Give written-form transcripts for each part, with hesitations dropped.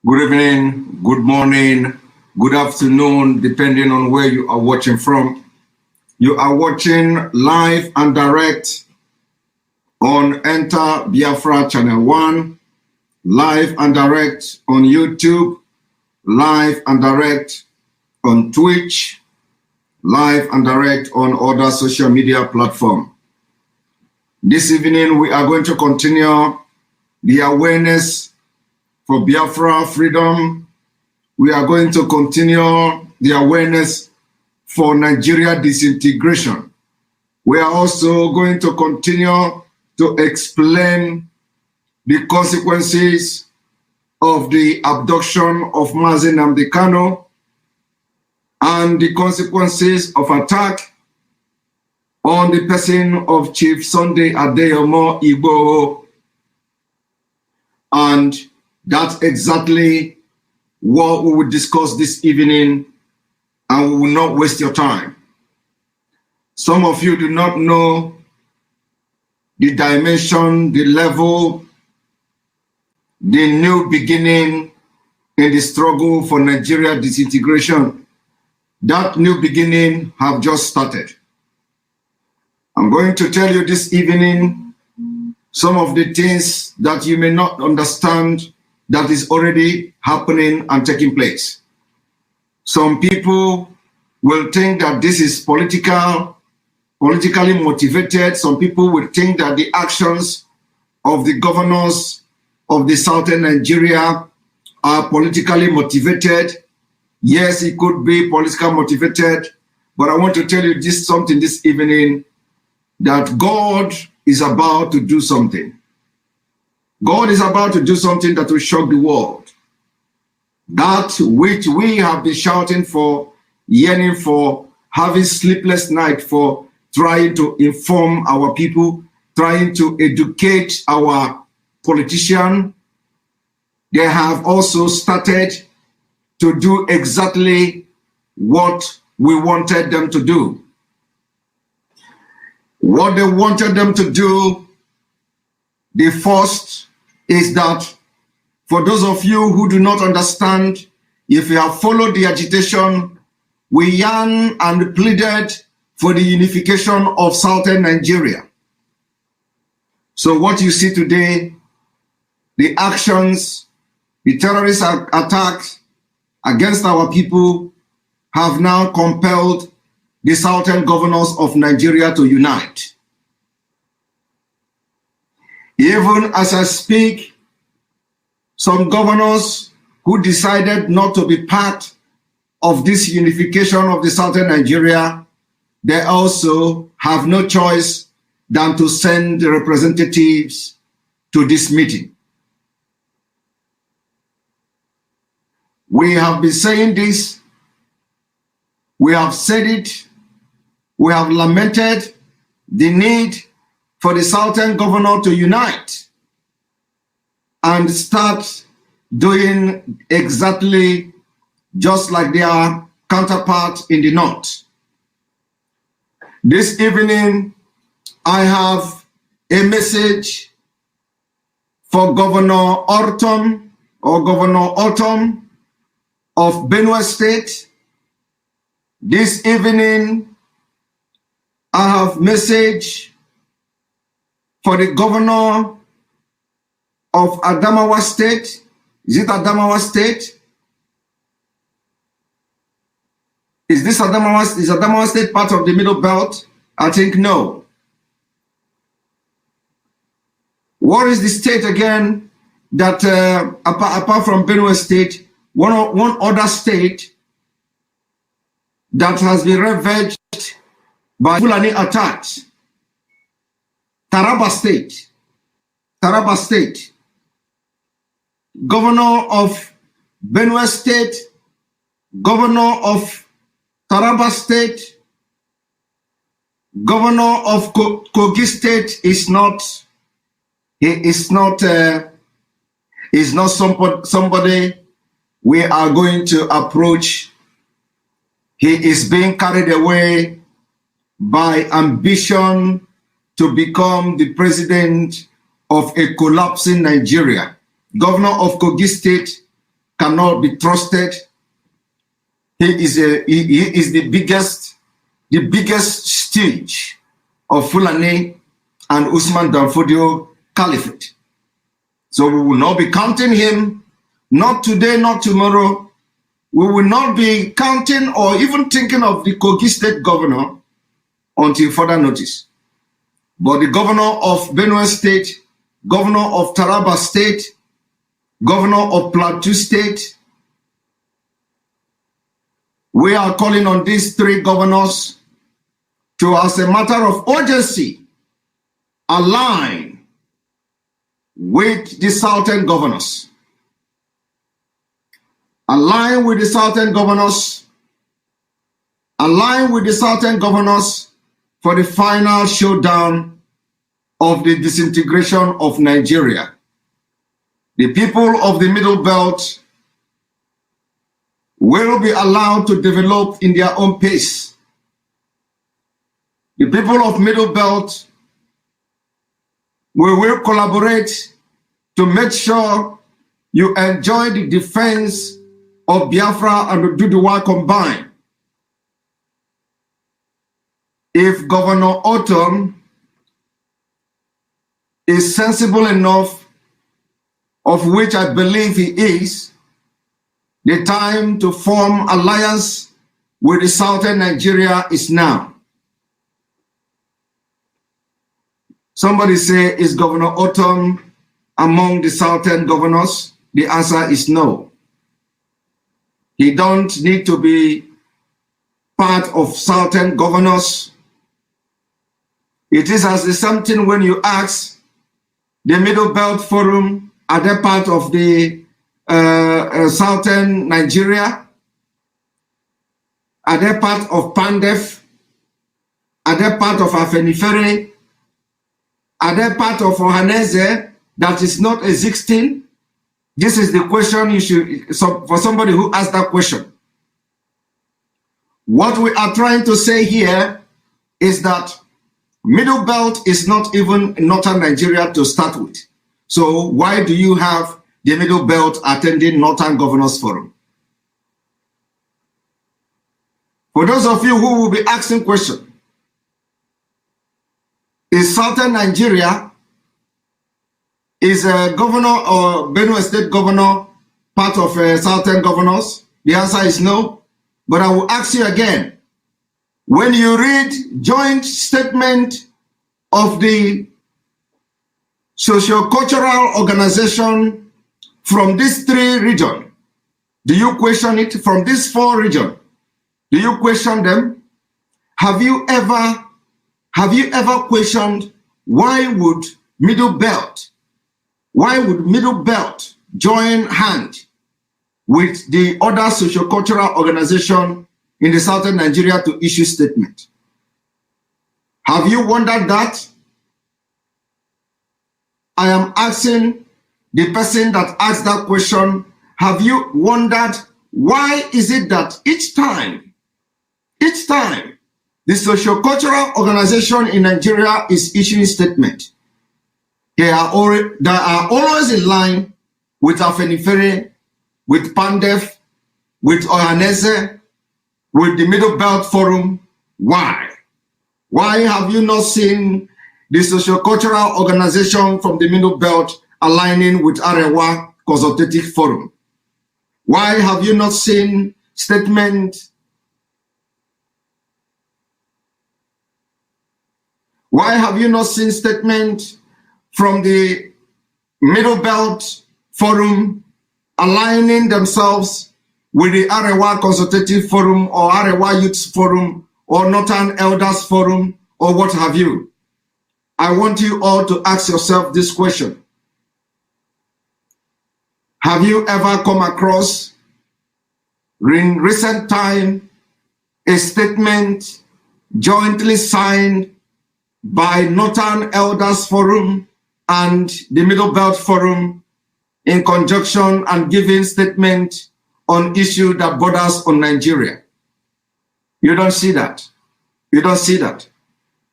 Good evening, good morning, good afternoon, depending on where you are watching from. You are watching live and direct on Enter Biafra Channel 1, live and direct on YouTube, live and direct on Twitch, live and direct on other social media platforms. This evening, we are going to continue the awareness for Biafra freedom. We are going to continue the awareness for Nigeria disintegration. We are also going to continue to explain the consequences of the abduction of Mazi Nnamdi Kanu and the consequences of attack on the person of Chief Sunday Adeyomo Igboho. And that's exactly what we will discuss this evening, and we will not waste your time. Some of you do not know the dimension, the level, the new beginning in the struggle for Nigeria disintegration. That new beginning have just started. I'm going to tell you this evening some of the things that you may not understand that is already happening and taking place. Some people will think that this is politically motivated. Some people will think that the actions of the governors of the southern Nigeria are politically motivated. Yes, it could be politically motivated, but I want to tell you something this evening, that God is about to do something. God is about to do something that will shock the world. That which we have been shouting for, yearning for, having sleepless night for, trying to inform our people, trying to educate our politicians. They have also started to do exactly what we wanted them to do. What they wanted them to do, the first is that for those of you who do not understand, if you have followed the agitation, we yearned and pleaded for the unification of southern Nigeria. So what you see today, the actions, the terrorist attacks against our people have now compelled the southern governors of Nigeria to unite. Even as I speak, some governors who decided not to be part of this unification of the southern Nigeria, they also have no choice than to send representatives to this meeting. We have been saying this, we have said it, we have lamented the need for the southern governor to unite and start doing exactly just like their counterparts in the north. This evening, I have a message for Governor Ortom of Benue State. This evening, I have message for the governor of Adamawa State. Is it Adamawa State? Is Adamawa State part of the Middle Belt? I think no. What is the state again that, apart from Benue State, one other state that has been ravaged by Fulani attacks? Taraba State. Taraba State. Governor of Benue State, governor of Taraba State, governor of Kogi State is not somebody we are going to approach. He is being carried away by ambition to become the president of a collapsing Nigeria. Governor of Kogi State cannot be trusted. He is the biggest stooge of Fulani and Usman Danfodio Caliphate. So we will not be counting him, not today, not tomorrow. We will not be counting or even thinking of the Kogi State governor until further notice. But the governor of Benue State, governor of Taraba State, governor of Plateau State, we are calling on these three governors to, as a matter of urgency, align with the Southern governors. Align with the Southern governors. Align with the Southern governors for the final showdown of the disintegration of Nigeria. The people of the Middle Belt will be allowed to develop in their own pace. The people of Middle Belt will collaborate to make sure you enjoy the defense of Biafra and Oduduwa combined. If Governor Otom is sensible enough, of which I believe he is, the time to form alliance with the Southern Nigeria is now. Somebody say, is Governor Otom among the Southern governors? The answer is no. He don't need to be part of Southern governors. It is as the something when you ask the Middle Belt Forum, are they part of the Southern Nigeria? Are they part of Pandef? Are they part of Afenifere? Are they part of Ohaneze that is not existing? This is the question you should, for somebody who asked that question. What we are trying to say here is that Middle Belt is not even Northern Nigeria to start with. So why do you have the Middle Belt attending Northern Governors Forum? For those of you who will be asking questions, is Southern Nigeria, is a governor or Benue State governor part of Southern governors? The answer is no. But I will ask you again, when you read joint statement of the socio-cultural organization from these three regions, do you question it? From these four regions, do you question them? Have you ever questioned why would Middle Belt join hand with the other socio-cultural organization in the Southern Nigeria to issue statement? Have you wondered that? I am asking the person that asked that question, have you wondered why is it that each time the socio-cultural organization in Nigeria is issuing statement, they are always in line with Afenifere, with Pandef, with Ohaneze, with the Middle Belt Forum? Why? Why have you not seen the socio-cultural organization from the Middle Belt aligning with Arewa Consultative Forum? Why have you not seen statement? Why have you not seen statement from the Middle Belt Forum aligning themselves with the Arewa Consultative Forum or Arewa Youth Forum or Northern Elders Forum or what have you? I want you all to ask yourself this question. Have you ever come across in recent time a statement jointly signed by Northern Elders Forum and the Middle Belt Forum in conjunction and giving statement on issue that borders on Nigeria? You don't see that. You don't see that.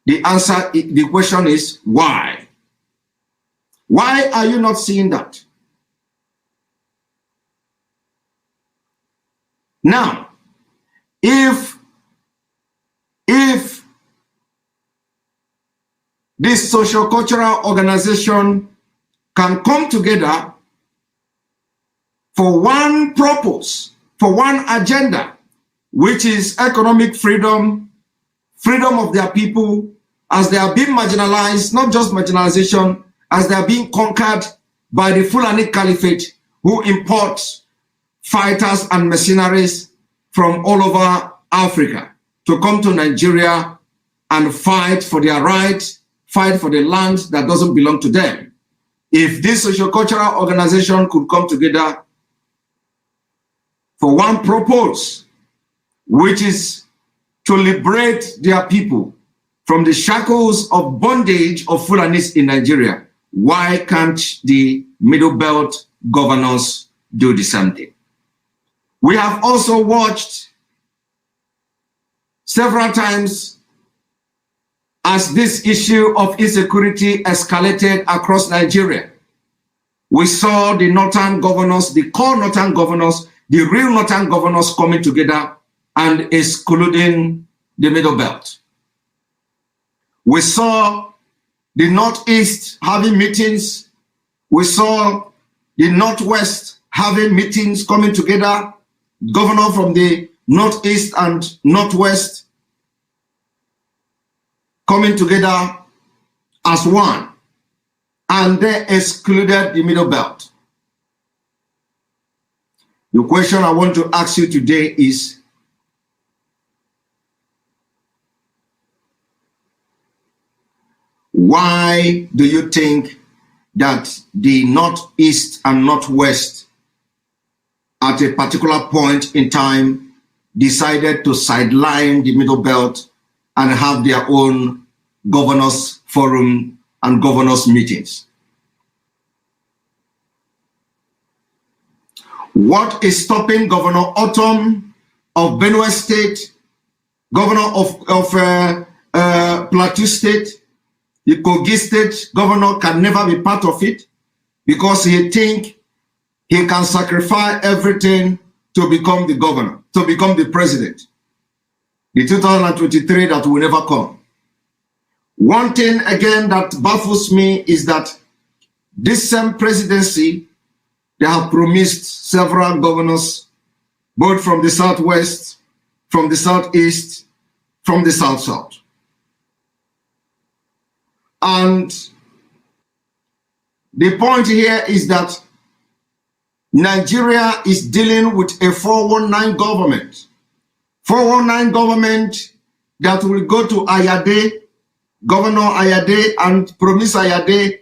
The answer, the question is why? Why are you not seeing that? Now, if this social cultural organization can come together for one purpose, for one agenda, which is economic freedom, freedom of their people, as they are being marginalized, not just marginalization, as they are being conquered by the Fulani Caliphate, who imports fighters and mercenaries from all over Africa to come to Nigeria and fight for their rights, fight for the land that doesn't belong to them. If this socio-cultural organization could come together for one purpose, which is to liberate their people from the shackles of bondage of Fulanis in Nigeria, why can't the Middle Belt governors do the same thing? We have also watched several times as this issue of insecurity escalated across Nigeria. We saw the northern governors, the core northern governors, the real northern governors coming together and excluding the Middle Belt. We saw the Northeast having meetings. We saw the Northwest having meetings, coming together, governor from the Northeast and Northwest coming together as one, and they excluded the Middle Belt. The question I want to ask you today is, why do you think that the Northeast and Northwest at a particular point in time decided to sideline the Middle Belt and have their own governors forum and governors meetings? What is stopping Governor Autumn of Benue State, Governor of Plateau State, the Kogi State governor can never be part of it because he think he can sacrifice everything to become the governor, to become the president. The 2023 that will never come. One thing again that baffles me is that this same presidency, they have promised several governors, both from the Southwest, from the Southeast, from the South-South. And the point here is that Nigeria is dealing with a 419 government. 419 government that will go to Ayade, Governor Ayade, and promise Ayade,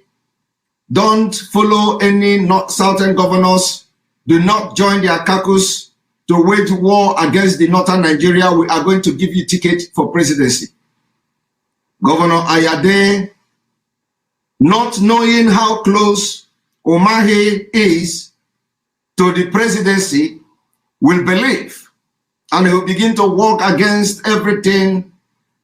don't follow any southern governors, do not join their caucus to wage war against the northern Nigeria. We are going to give you ticket for presidency. Governor Ayade, not knowing how close Umahi is to the presidency, will believe, and he will begin to work against everything,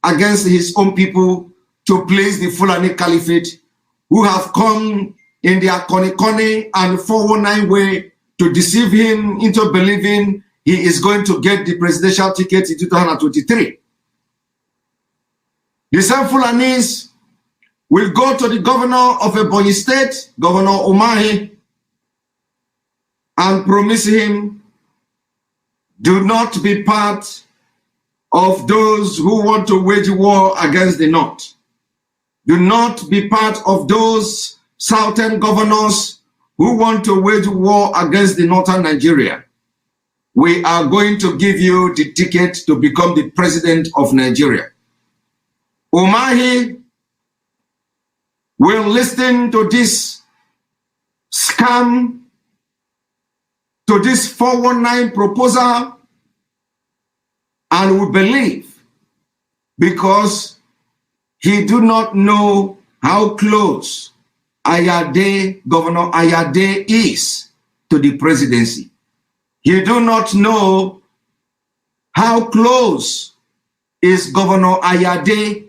against his own people, to please the Fulani Caliphate, who have come in their koni and 419 way to deceive him into believing he is going to get the presidential ticket in 2023. The same Fulanis will go to the governor of Ebonyi State, Governor Umahi, and promise him, do not be part of those who want to wage war against the North. Do not be part of those southern governors who want to wage war against the northern Nigeria. We are going to give you the ticket to become the president of Nigeria. Umahi will listen to this scam, to this 419 proposal, and will believe, because he do not know how close Ayade, Governor Ayade is to the presidency. He do not know how close is Governor Ayade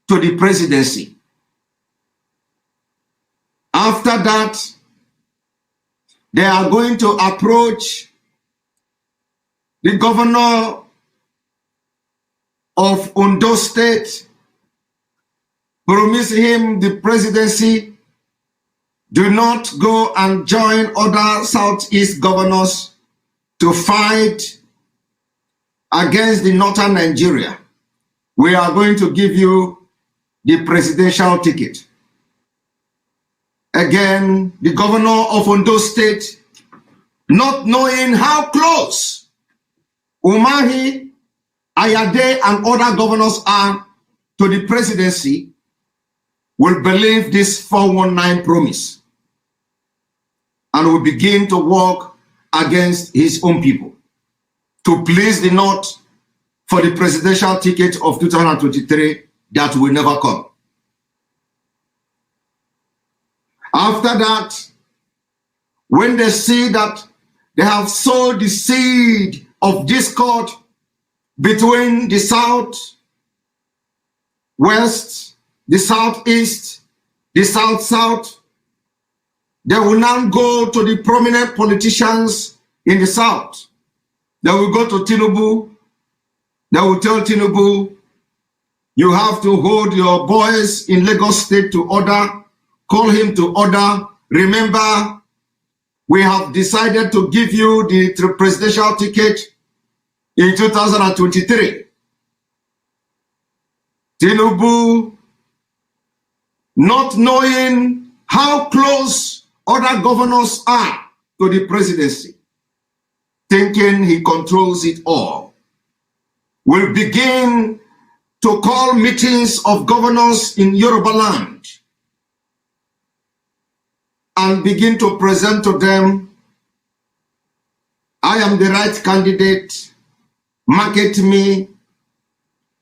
to the presidency. After that, they are going to approach the governor of Ondo State, promised him the presidency. Do not go and join other Southeast governors to fight against the Northern Nigeria. We are going to give you the presidential ticket. Again, the governor of Ondo State, not knowing how close Umahi, Ayade, and other governors are to the presidency, will believe this 419 promise and will begin to work against his own people to please the North for the presidential ticket of 2023 that will never come. After that, when they see that they have sowed the seed of discord between the South West, the Southeast, the South, they will now go to the prominent politicians in the South. They will go to Tinubu. They will tell Tinubu, you have to hold your boys in Lagos State to order, call him to order. Remember, we have decided to give you the presidential ticket in 2023. Tinubu, not knowing how close other governors are to the presidency, thinking he controls it all, will begin to call meetings of governors in Yoruba land and begin to present to them, I am the right candidate, market me,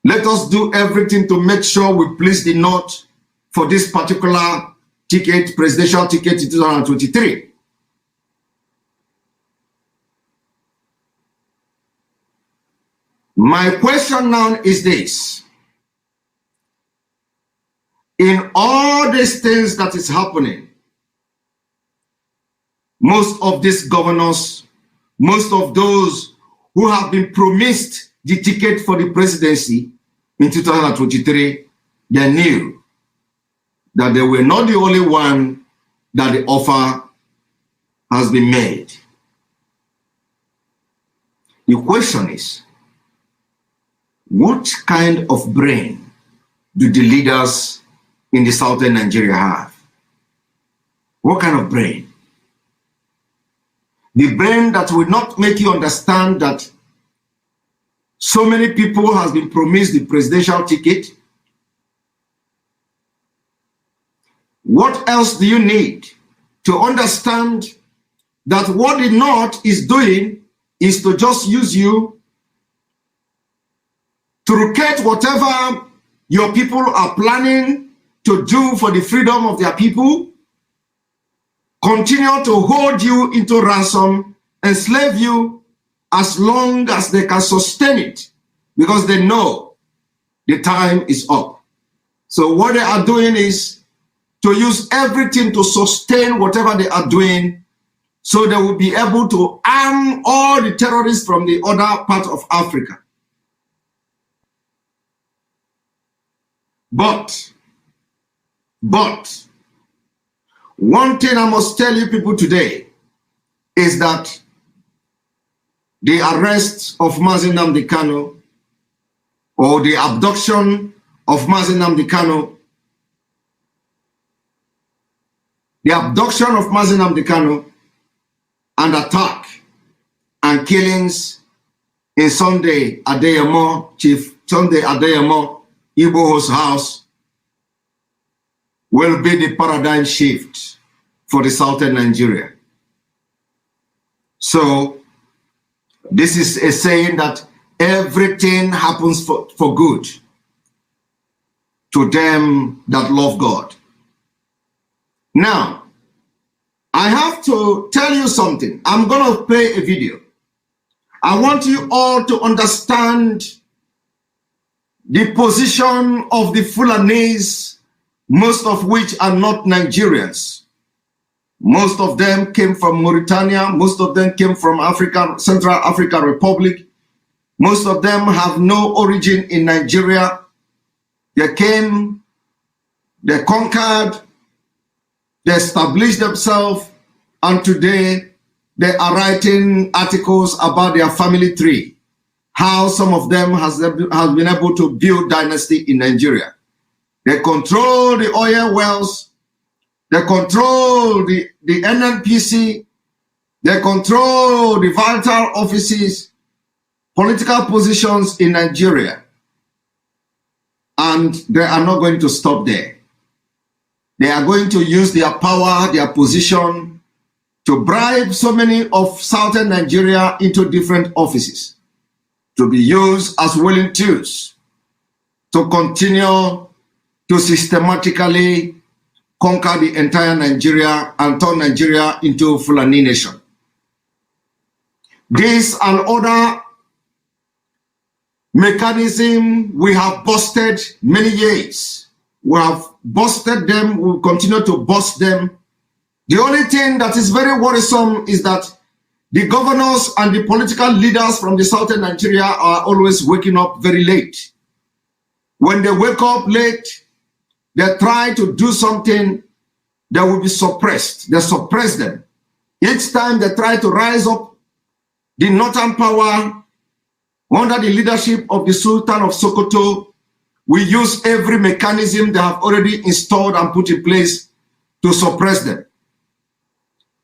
let us do everything to make sure we please the North for this particular ticket, presidential ticket in 2023. My question now is this. In all these things that is happening, most of these governors, most of those who have been promised the ticket for the presidency in 2023, they knew that they were not the only one that the offer has been made. The question is, what kind of brain do the leaders in the southern Nigeria have? What kind of brain? The brain that will not make you understand that so many people has been promised the presidential ticket. What else do you need to understand that what the North is doing is to just use you to truncate whatever your people are planning to do for the freedom of their people, continue to hold you into ransom, enslave you as long as they can sustain it, because they know the time is up. So what they are doing is to use everything to sustain whatever they are doing, so they will be able to arm all the terrorists from the other part of Africa. But one thing I must tell you people today is that the arrest of Mazi Nnamdi Kanu, or the abduction of Mazi Nnamdi Kanu, the abduction of Mazi Nnamdi Kanu and attack and killings in Sunday Adeyemo, Chief Sunday Adeyemo, Igboho'S house, will be the paradigm shift for the southern Nigeria. So this is a saying that everything happens for good to them that love God. Now, I have to tell you something. I'm going to play a video. I want you all to understand the position of the Fulanese, most of which are not Nigerians. Most of them came from Mauritania. Most of them came from Africa, Central African Republic. Most of them have no origin in Nigeria. They came, they conquered, they established themselves, and today they are writing articles about their family tree, how some of them has been able to build dynasty in Nigeria. They control the oil wells, they control the NNPC, they control the vital offices, political positions in Nigeria. And they are not going to stop there. They are going to use their power, their position, to bribe so many of southern Nigeria into different offices, to be used as willing tools to continue to systematically conquer the entire Nigeria and turn Nigeria into Fulani nation. This and other mechanism we have busted many years. We have busted them, we will continue to bust them. The only thing that is very worrisome is that the governors and the political leaders from the southern Nigeria are always waking up very late. When they wake up late, they try to do something that will be suppressed. They suppress them. Each time they try to rise up, the northern power under the leadership of the Sultan of Sokoto, we use every mechanism they have already installed and put in place to suppress them.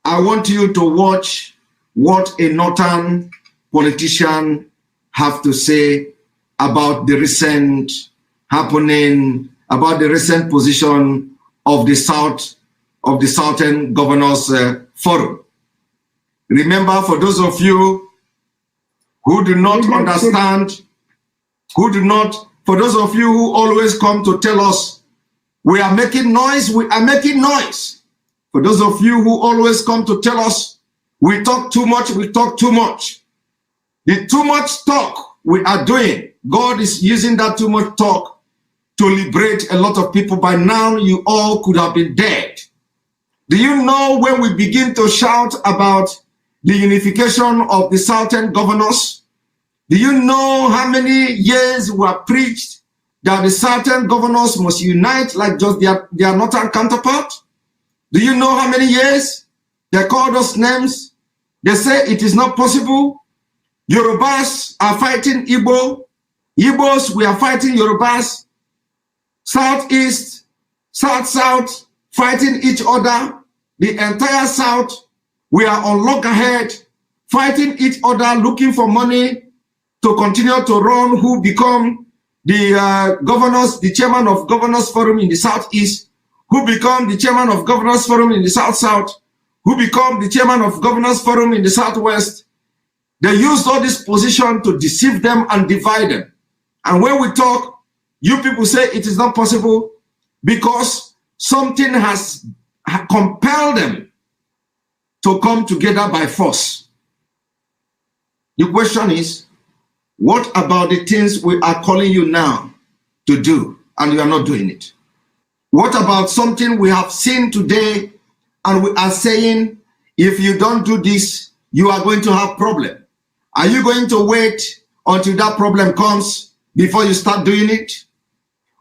I want you to watch what a northern politician have to say about the recent happening, about the recent position of the Southern Governors Forum. Remember, for those of you who do not understand, for those of you who always come to tell us, we are making noise, we are making noise. For those of you who always come to tell us, we talk too much, we talk too much. The too much talk we are doing, God is using that too much talk to liberate a lot of people. By now, you all could have been dead. Do you know when we begin to shout about the unification of the Southern governors? Do you know how many years we have preached that the Southern governors must unite like just their northern counterpart? Do you know how many years they called us names? They say it is not possible. Yorubas are fighting Igbo. Igbos, we are fighting Yorubas. Southeast, South, fighting each other. The entire South, we are on loggerhead, fighting each other, looking for money to continue to run who become the governors, the chairman of Governors Forum in the Southeast, who become the chairman of Governors Forum in the South, who become the chairman of Governors Forum in the Southwest. They used all this position to deceive them and divide them. And when we talk, you people say it is not possible because something has compelled them to come together by force. The question is, what about the things we are calling you now to do and you are not doing it? What about something we have seen today and we are saying, if you don't do this, you are going to have problem? Are you going to wait until that problem comes before you start doing it?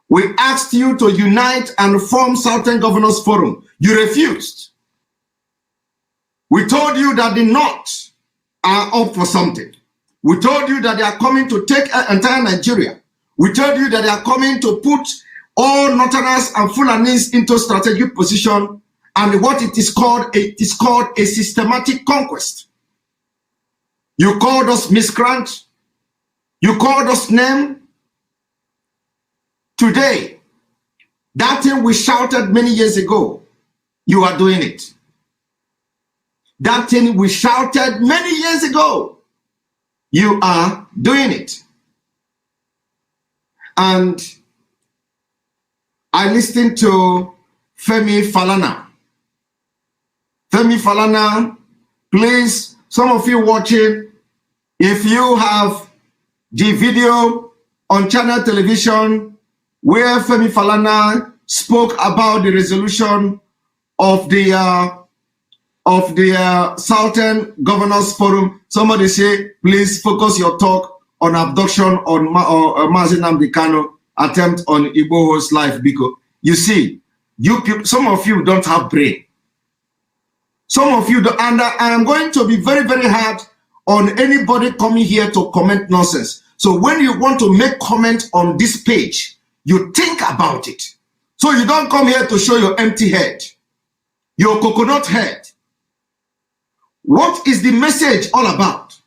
We asked you to unite and form Southern Governors Forum. You refused. We told you that the North are up for something. We told you that they are coming to take entire Nigeria. We told you that they are coming to put all Northerners and Fulanis into strategic position, and what it is called a systematic conquest. You called us miscreant. You called us name. Today, that thing we shouted many years ago, you are doing it. That thing we shouted many years ago, you are doing it. And I listened to Femi Falana. Femi Falana, please, some of you watching, if you have the video on channel television where Femi Falana spoke about the resolution of the Southern Governors Forum, somebody say, please focus your talk on abduction on Mazi Nnamdi Kanu, attempt on Igboho'S life. Because you see, you people, some of you don't have brain. Some of you don't, and I am going to be very, very hard on anybody coming here to comment nonsense. So when you want to make comment on this page, you think about it. So you don't come here to show your empty head, your coconut head. What is the message all about?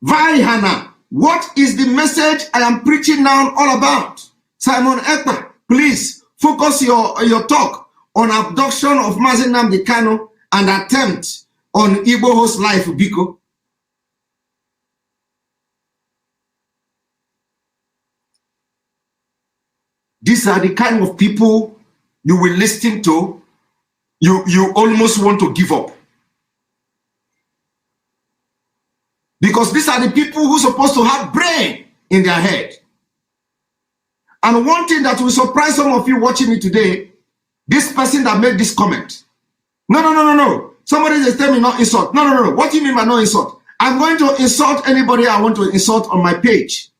Vaihana, what is the message I am preaching now all about? Simon Ekpa, please focus your talk on abduction of Mazi Nnamdi Kanu and attempt on Igboho'S life, Biko. These are the kind of people you will listen to. You almost want to give up. Because these are the people who are supposed to have brain in their head. And one thing that will surprise some of you watching me today, this person that made this comment. No. Somebody is telling me not insult. No. What do you mean by no insult? I'm going to insult anybody I want to insult on my page.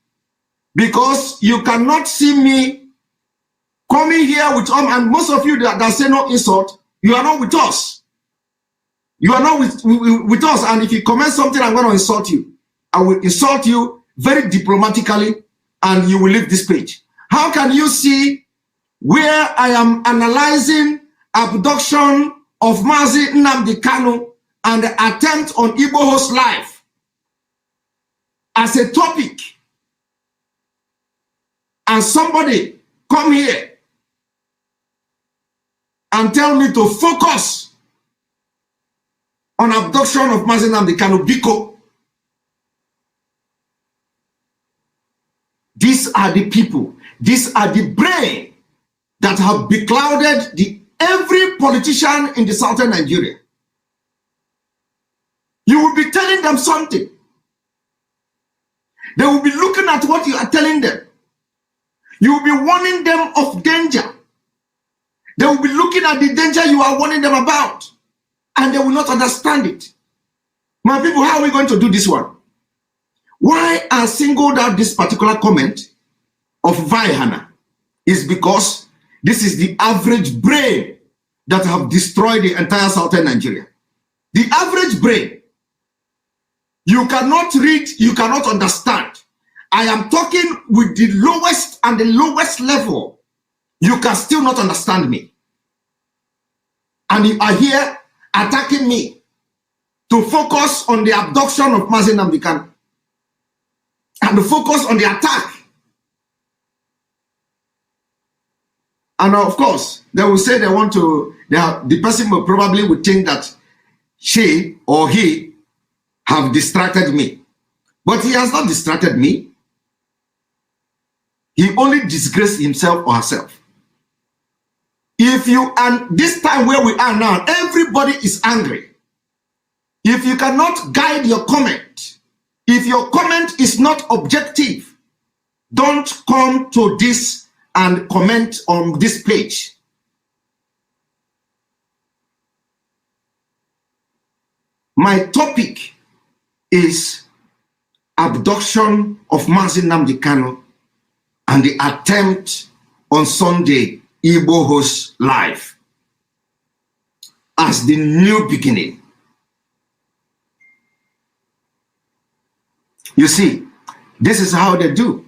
Because you cannot see me coming here with and most of you that say no insult, you are not with us. You are not with us. And if you comment something, I'm going to insult you. I will insult you very diplomatically and you will leave this page. How can you see where I am analyzing abduction of Mazi Nnamdi Kanu and the attempt on Igboho'S life as a topic, and somebody come here and tell me to focus on abduction of Mazi Nnamdi Kanu? Biko, these are the people, these are the brain that have beclouded every politician in the southern Nigeria. You will be telling them something. They will be looking at what you are telling them. You will be warning them of danger. They will be looking at the danger you are warning them about, and they will not understand it. My people, how are we going to do this one? Why I singled out this particular comment of Vaihana is because this is the average brain that have destroyed the entire southern Nigeria. The average brain. You cannot read, you cannot understand. I am talking with the lowest and the lowest level. You can still not understand me. And you are here attacking me to focus on the abduction of Mazi Nnamdi Kanu and to focus on the attack. And of course, they will say they want to, the person will probably would think that she or he have distracted me. But he has not distracted me. He only disgraced himself or herself. If you, and this time where we are now, everybody is angry. If you cannot guide your comment, if your comment is not objective, don't come to this and comment on this page. My topic is abduction of Mazi Nnamdi Kanu and the attempt on Sunday, Igboho'S life as the new beginning. You see, this is how they do.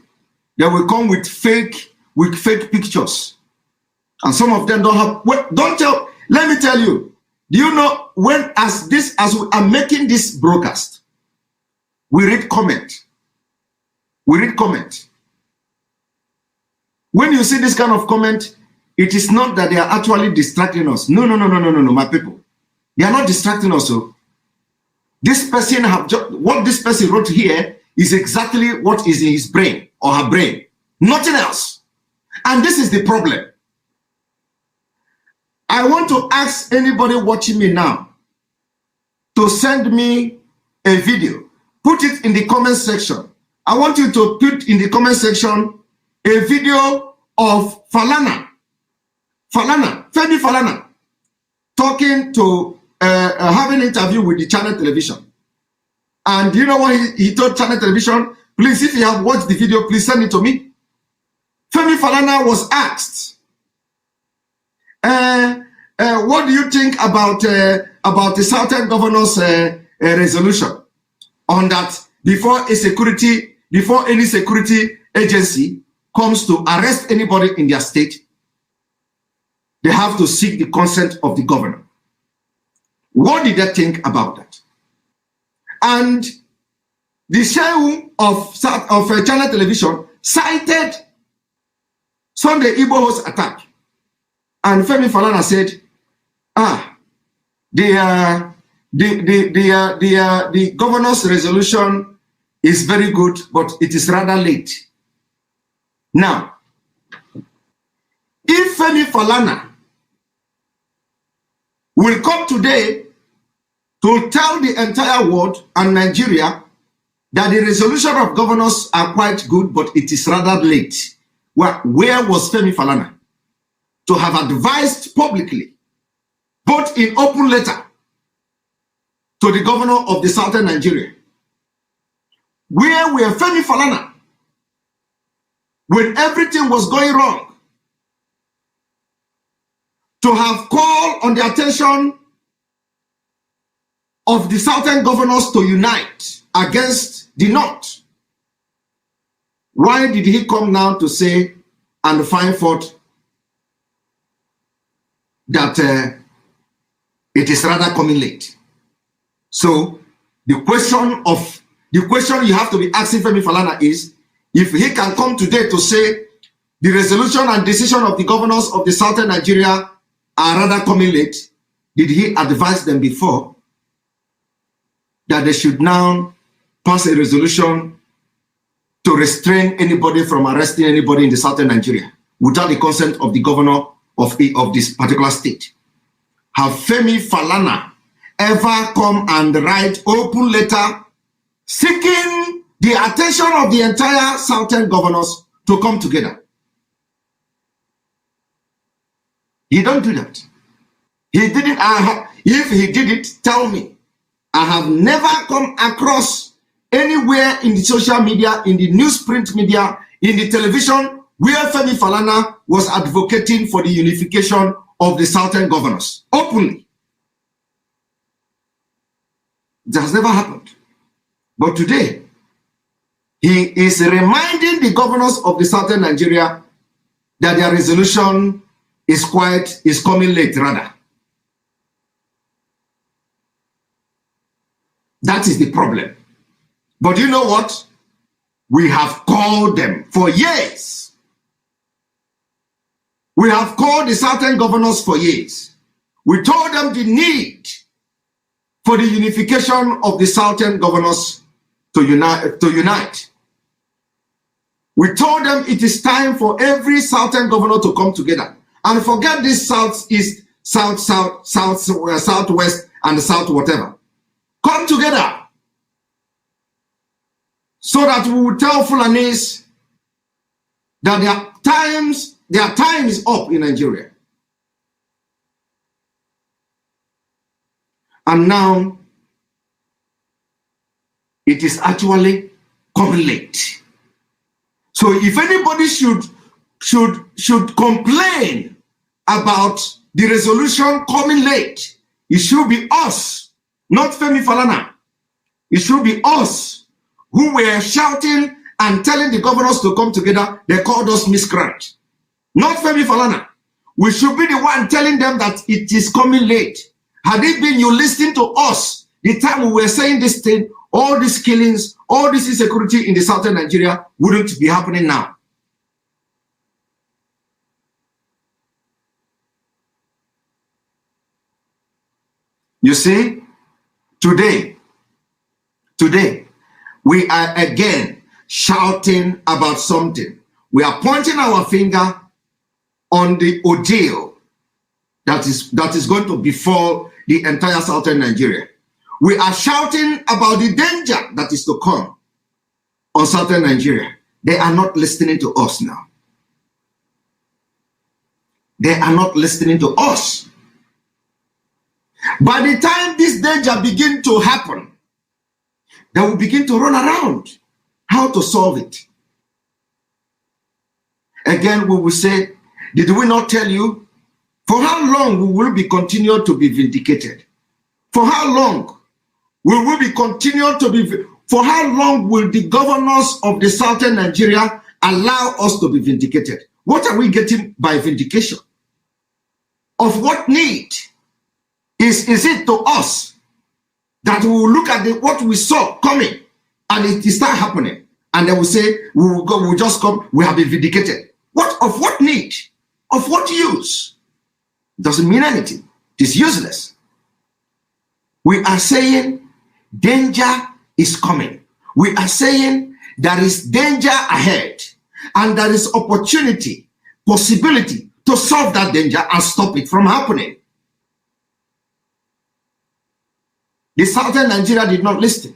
They will come with fake pictures, and some of them don't have. Well, don't tell. Let me tell you. Do you know when as we are making this broadcast, we read comment. We read comment. When you see this kind of comment, it is not that they are actually distracting us. No, my people. They are not distracting us. So this person what this person wrote here is exactly what is in his brain or her brain. Nothing else. And this is the problem. I want to ask anybody watching me now to send me a video. Put it in the comment section. I want you to put in the comment section a video of Femi Falana, talking to, having an interview with the channel television. And you know what he told Channel Television? Please, if you have watched the video, please send it to me. Femi Falana was asked, what do you think about the Southern Governor's resolution on that before any security agency comes to arrest anybody in their state, they have to seek the consent of the governor. What did they think about that? And the Shehu of Channel Television cited Sunday Igboho'S attack. And Femi Falana said, the governor's resolution is very good, but it is rather late. Now, if Femi Falana will come today to tell the entire world and Nigeria that the resolution of governors are quite good, but it is rather late. Well, where was Femi Falana to have advised publicly, both in open letter to the governor of the southern Nigeria? Where were Femi Falana when everything was going wrong to have called on the attention of the southern governors to unite against the north? Why did he come now to say and find fault that it is rather coming late? So the question you have to be asking Femi Falana is, if he can come today to say the resolution and decision of the governors of the southern Nigeria are rather coming late, did he advise them before that they should now pass a resolution to restrain anybody from arresting anybody in the southern Nigeria without the consent of the governor of this particular state? Have Femi Falana ever come and write open letter seeking the attention of the entire southern governors to come together? He don't do that. He didn't. If he did it, tell me. I have never come across anywhere in the social media, in the newsprint media, in the television, where Femi Falana was advocating for the unification of the southern governors openly. It has never happened. But today, he is reminding the governors of the southern Nigeria that their resolution is coming late, rather. That is the problem. But you know what? We have called them for years. We have called the southern governors for years. We told them the need for the unification of the southern governors to unite. We told them it is time for every southern governor to come together and forget this southeast, southwest, and south whatever. Come together so that we will tell Fulanis that their time is up in Nigeria. And now it is actually coming late. So if anybody should complain about the resolution coming late, it should be us, not Femi Falana. It should be us who were shouting and telling the governors to come together. They called us miscreant. Not Femi Falana. We should be the one telling them that it is coming late. Had it been you listening to us the time we were saying this thing, all these killings, all this insecurity in the southern Nigeria wouldn't be happening now. You see, today, we are again shouting about something. We are pointing our finger on the ordeal that is going to befall the entire southern Nigeria. We are shouting about the danger that is to come on southern Nigeria. They are not listening to us now. They are not listening to us. By the time this danger begins to happen, They will begin to run around how to solve it. Again, we will say, did we not tell you? For how long will we be continued to be vindicated? For how long will we be continued to be? For how long will the governors of the southern Nigeria allow us to be vindicated? What are we getting by vindication? Of what need? Is it to us that we will look at what we saw coming and it start happening, and they will say, we'll just come, we have been vindicated. Of what need? Of what use? It doesn't mean anything. It is useless. We are saying danger is coming. We are saying there is danger ahead, and there is opportunity, possibility to solve that danger and stop it from happening. The southern Nigeria did not listen.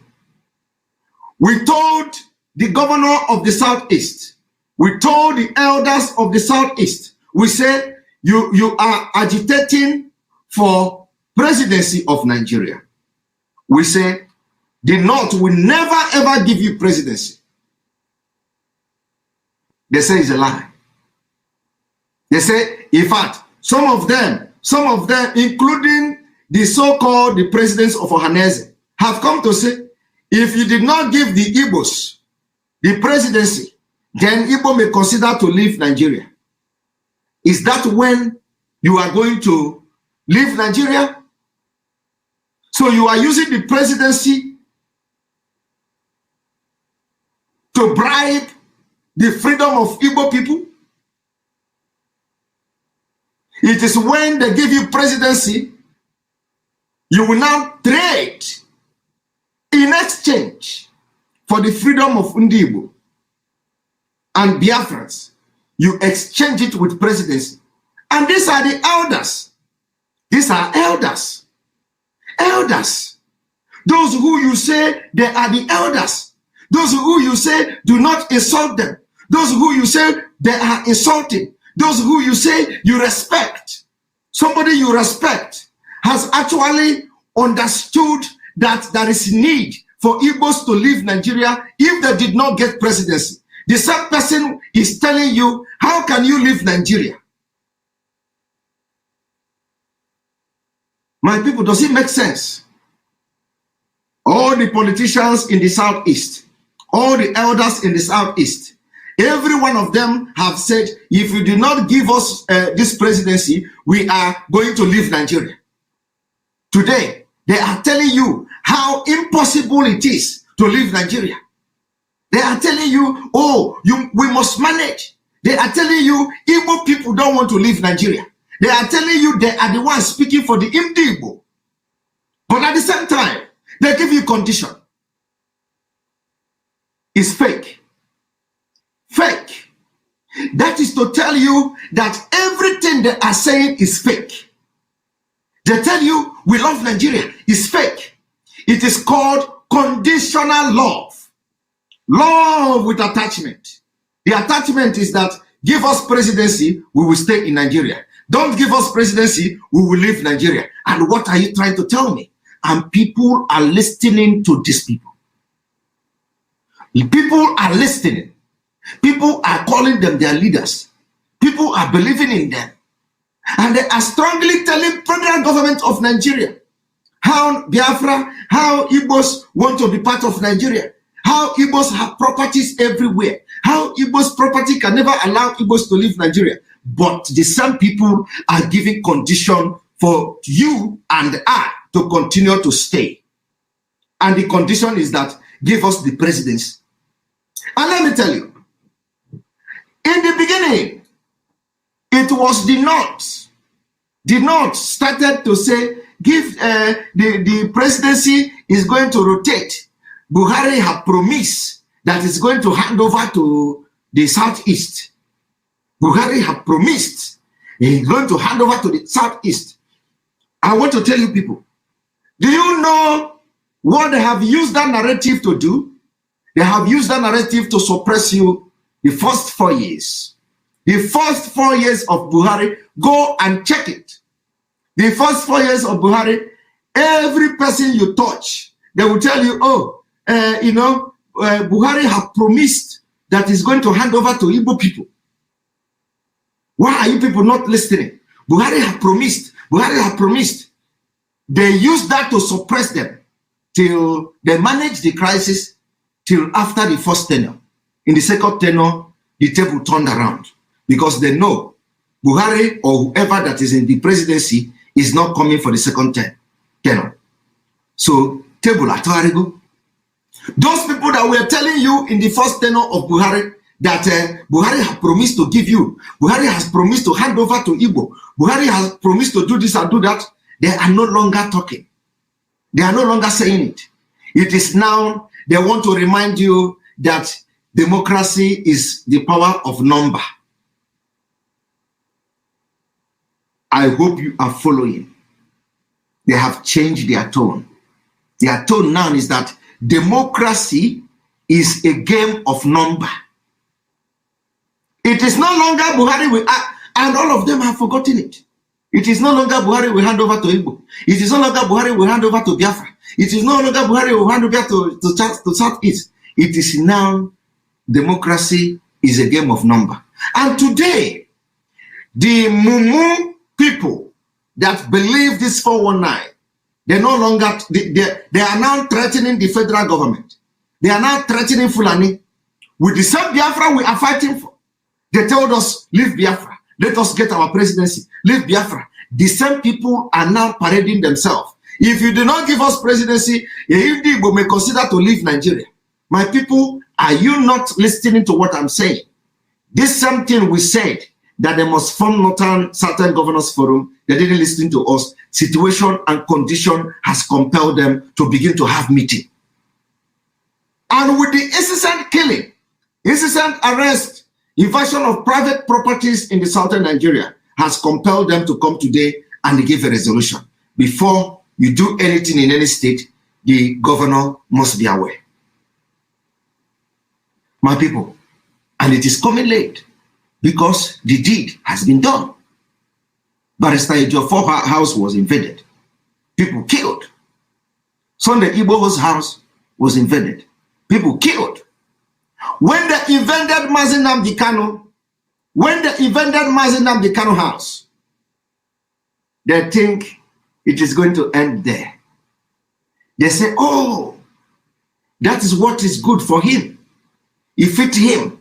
We told the governor of the southeast, we told the elders of the southeast, we said, you are agitating for presidency of Nigeria. We say, the North will never ever give you presidency. They say it's a lie. They say, in fact, some of them, including the so-called the presidents of Ohanese, have come to say, if you did not give the Igbos the presidency, then Igbo may consider to leave Nigeria. Is that when you are going to leave Nigeria? So you are using the presidency to bribe the freedom of Igbo people? It is when they give you presidency, you will now trade in exchange for the freedom of Igbo and Biafrans. You exchange it with presidency. And these are the elders. These are elders. Elders. Those who you say they are the elders. Those who you say do not insult them. Those who you say they are insulting. Those who you say you respect. Somebody you respect has actually understood that there is need for Igbos to leave Nigeria if they did not get presidency. The same person is telling you, how can you leave Nigeria? My people, does it make sense? All the politicians in the southeast, all the elders in the southeast, every one of them have said, if you do not give us this presidency, we are going to leave Nigeria. Today, they are telling you how impossible it is to leave Nigeria. They are telling you, we must manage. They are telling you, Igbo people don't want to leave Nigeria. They are telling you they are the ones speaking for the Igbo. But at the same time, they give you condition. It's fake. Fake. That is to tell you that everything they are saying is fake. They tell you, we love Nigeria. It's fake. It is called conditional love. Love with attachment. The attachment is that give us presidency, we will stay in Nigeria. Don't give us presidency, we will leave Nigeria. And what are you trying to tell me? And people are listening to these people. People are listening. People are calling them their leaders. People are believing in them. And they are strongly telling federal government of Nigeria how Biafra, how Igbos want to be part of Nigeria. How Igbos have properties everywhere. How Igbos property can never allow Igbos to leave Nigeria. But the same people are giving condition for you and I to continue to stay. And the condition is that give us the presidency. And let me tell you, in the beginning, it was the North. The North started to say, give the presidency is going to rotate. Buhari had promised that it's going to hand over to the southeast. Buhari had promised he's going to hand over to the southeast. I want to tell you people, do you know what they have used that narrative to do? They have used that narrative to suppress you the first 4 years. The first 4 years of Buhari, go and check it. The first 4 years of Buhari, every person you touch, they will tell you, Buhari have promised that he's going to hand over to Igbo people. Why are you people not listening? Buhari have promised. Buhari have promised. They used that to suppress them till they managed the crisis till after the first tenure. In the second tenure, the table turned around because they know Buhari or whoever that is in the presidency is not coming for the second tenure. So, table atarigo. Those people that were telling you in the first tenure of Buhari that Buhari has promised to give you, Buhari has promised to hand over to Igbo, Buhari has promised to do this and do that, they are no longer talking. They are no longer saying it. It is now they want to remind you that democracy is the power of number. I hope you are following. They have changed their tone. Their tone now is that democracy is a game of number. It is no longer Buhari will act, and all of them have forgotten it. It is no longer Buhari will hand over to Igbo. It is no longer Buhari will hand over to Biafra. It is no longer Buhari will hand over to Southeast. It is now democracy is a game of number. And today, the Mumu people that believe this 419, they no longer, they are now threatening the federal government. They are now threatening Fulani with the same Biafra we are fighting for. They told us, leave Biafra. Let us get our presidency. Leave Biafra. The same people are now parading themselves. If you do not give us presidency, Igbo may consider to leave Nigeria. My people, are you not listening to what I'm saying? This same thing we said, that they must form Northern Southern Governors Forum. They didn't listen to us. Situation and condition has compelled them to begin to have meeting. And with the incessant killing, incessant arrest, invasion of private properties in the southern Nigeria has compelled them to come today and give a resolution. Before you do anything in any state, the governor must be aware. My people, and it is coming late because the deed has been done. Barrister Ejiofor house was invaded. People killed. Sunday Igboho'S house was invaded. People killed. When they invaded Mazi Nnamdi Kanu, house, they think it is going to end there. They say, oh, that is what is good for him. It fit him.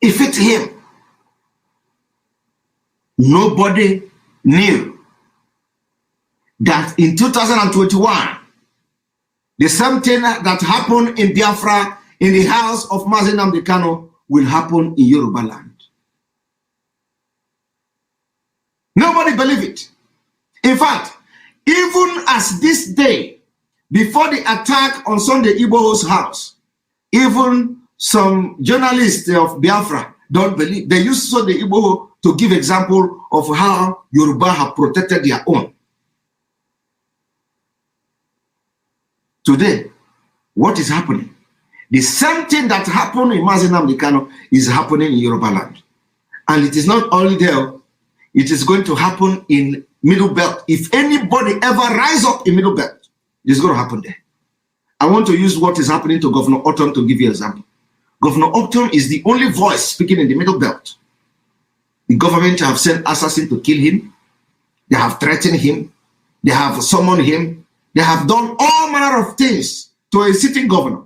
It fit him. Nobody knew that in 2021, the same thing that happened in Biafra, in the house of Mazi Nnamdi Kanu, will happen in Yoruba land. Nobody believe it. In fact, even as this day, before the attack on Sunday Igboho'S house, even some journalists of Biafra don't believe. They use Sunday Igboho to give example of how Yoruba have protected their own. Today, what is happening? The same thing that happened in Mazi Nnamdi Kanu is happening in Yoruba land. And it is not only there, it is going to happen in Middle Belt. If anybody ever rise up in Middle Belt, it is going to happen there. I want to use what is happening to Governor Otom to give you an example. Governor Otom is the only voice speaking in the Middle Belt. The government have sent assassins to kill him. They have threatened him. They have summoned him. They have done all manner of things to a sitting governor.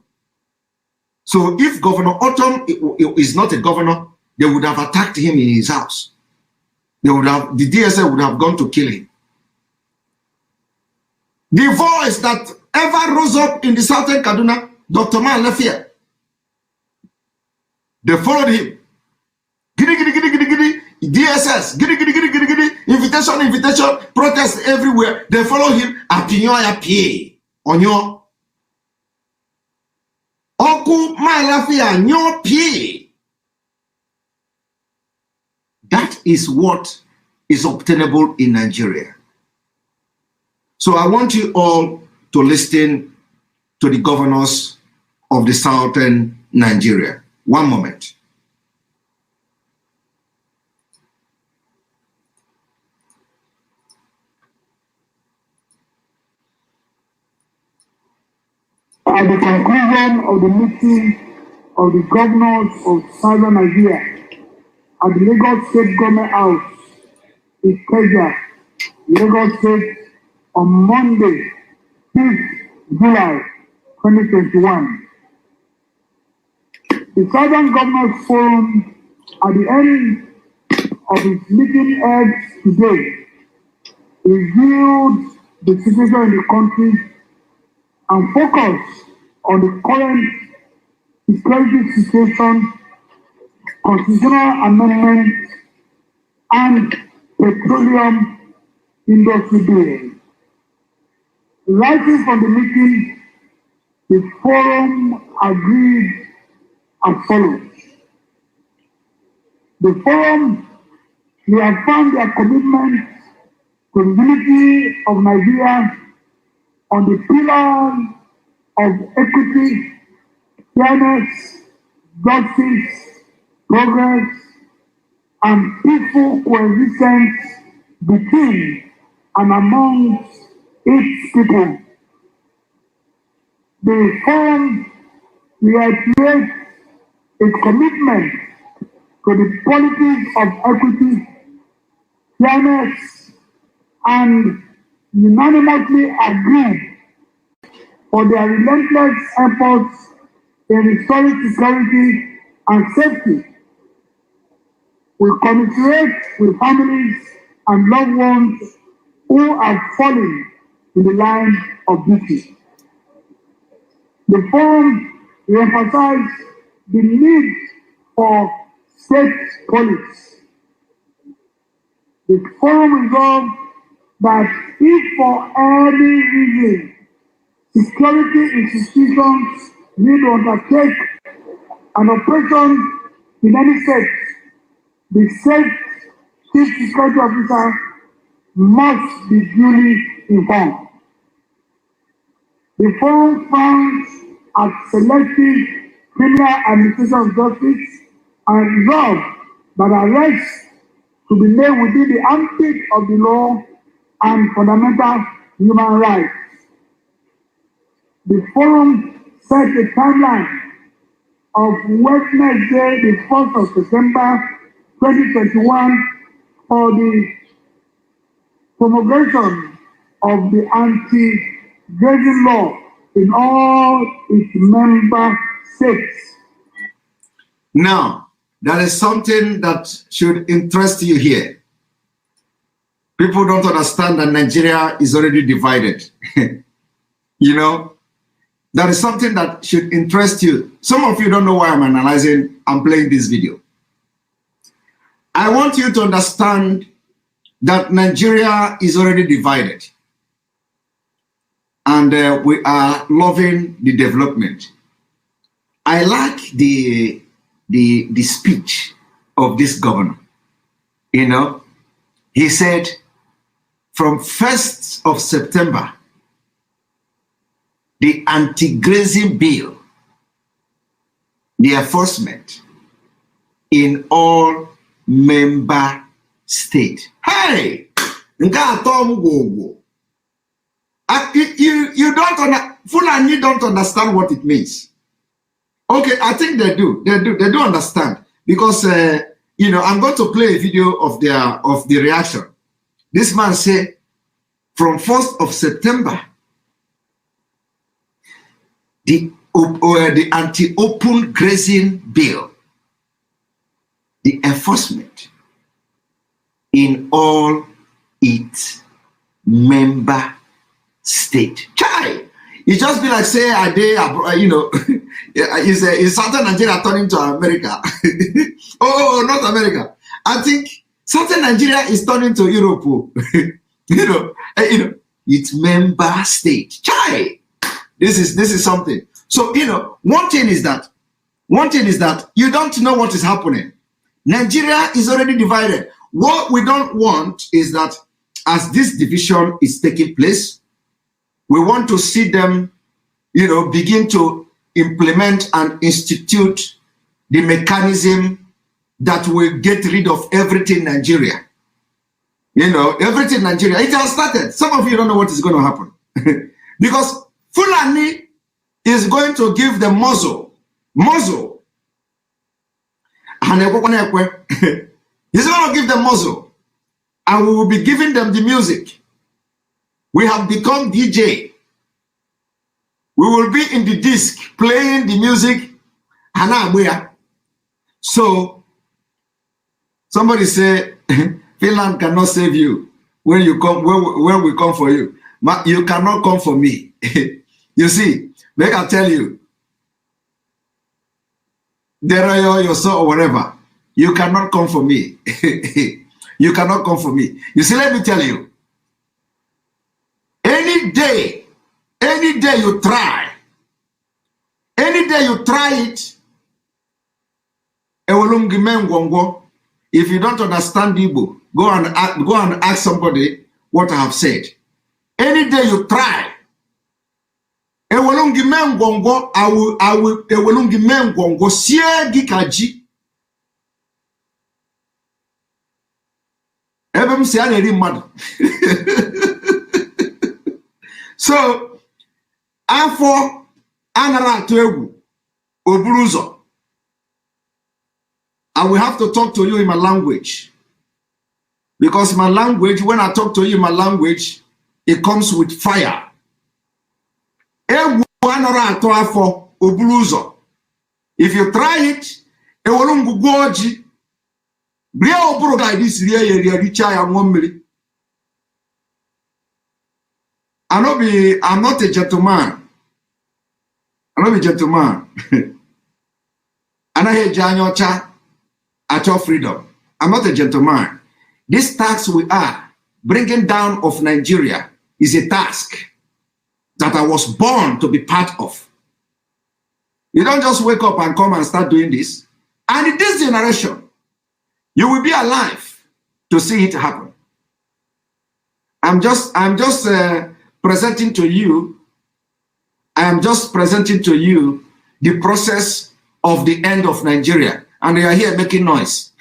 So if Governor Otom is not a governor, they would have attacked him in his house. They would have, the DSA would have gone to kill him. The voice that ever rose up in the southern Kaduna, Dr. Man Lefia, they followed him. Giddy, giddy, giddy, giddy, giddy. DSS, giddy, giddy, giddy, giddy, giddy. Invitation, invitation, protests everywhere. They follow him. Apinyoya pie. Onyo. Oku malafia nyo pie. That is what is obtainable in Nigeria. So I want you all to listen to the governors of the southern Nigeria. One moment. At the conclusion of the meeting of the governors of Southern Nigeria at the Lagos State Government House in Ikeja, Lagos State, on Monday, 5th July 2021. The Southern Governors Forum, at the end of its meeting held today, reviewed the situation in the country and focused on the current security situation, constitutional amendment, and petroleum industry bill. Rising from the meeting, the forum agreed as follows. The forum reaffirmed their commitment to the unity of Nigeria on the pillars of equity, fairness, justice, progress, and peaceful coexistence between and amongst its people. The forum reiterates its commitment to the policies of equity, fairness, and unanimously agreed for their relentless efforts in restoring security and safety. We commiserate with families and loved ones who have fallen in the line of duty. The forum emphasized the need for state police. The forum resolved that if for any reason security institutions need to undertake an operation in any state, the state chief security officer must be duly informed. The forum found as selective criminal administration of justice and resolved that arrests to be made within the ambit of the law and fundamental human rights. The forum set a timeline of Wednesday, the 1st of September 2021 for the promulgation of the anti-grazing law in all its member states. Now, there is something that should interest you here. People don't understand that Nigeria is already divided. You know, that is something that should interest you. Some of you don't know why I'm playing this video. I want you to understand that Nigeria is already divided. And we are loving the development. I like the speech of this governor. You know, he said, from 1st of September, the anti-grazing bill, the enforcement in all member states. Hey, you don't Fulani don't understand what it means. Okay, I think they do. They do understand because you know, I'm going to play a video of the reaction. This man said, from 1st of September, the anti-open grazing bill, the enforcement in all its member state. Chai! It just be like say a day, you know, is Southern Nigeria turning to America? oh, not America. I think Southern Nigeria is turning to Europe. you know, it's member state. Chai! This is something. So, you know, one thing is that you don't know what is happening. Nigeria is already divided. What we don't want is that as this division is taking place, we want to see them, you know, begin to implement and institute the mechanism that will get rid of everything Nigeria. You know, everything Nigeria. It has started. Some of you don't know what is going to happen. Because Fulani is going to give the muzzle. And he's going to give them muzzle. And we will be giving them the music. We have become DJ. We will be in the disc playing the music. So somebody say Finland cannot save you when you come when we come for you. But you cannot come for me. You see, make I tell you, your son or whatever, you cannot come for me. You cannot come for me. You see, let me tell you, any day you try it, if you don't understand Igbo, go and ask somebody what I have said. Any day you try, I will sie gikaji. So, afọ anara atụ egwu oburu ụzọ. I will have to talk to you in my language. Because my language, when I talk to you in my language, it comes with fire. Egwu anara atụ afọ oburu ụzọ. If you try it, ewolungu gwoji. Bria oburu like this richa ya nwomiri. I'm not a gentleman. I'm not a gentleman. Anahe janyocha at your freedom. I'm not a gentleman. This task we are bringing down of Nigeria is a task that I was born to be part of. You don't just wake up and come and start doing this. And in this generation, you will be alive to see it happen. I'm just presenting to you. I am just presenting to you the process of the end of Nigeria, and you are here making noise.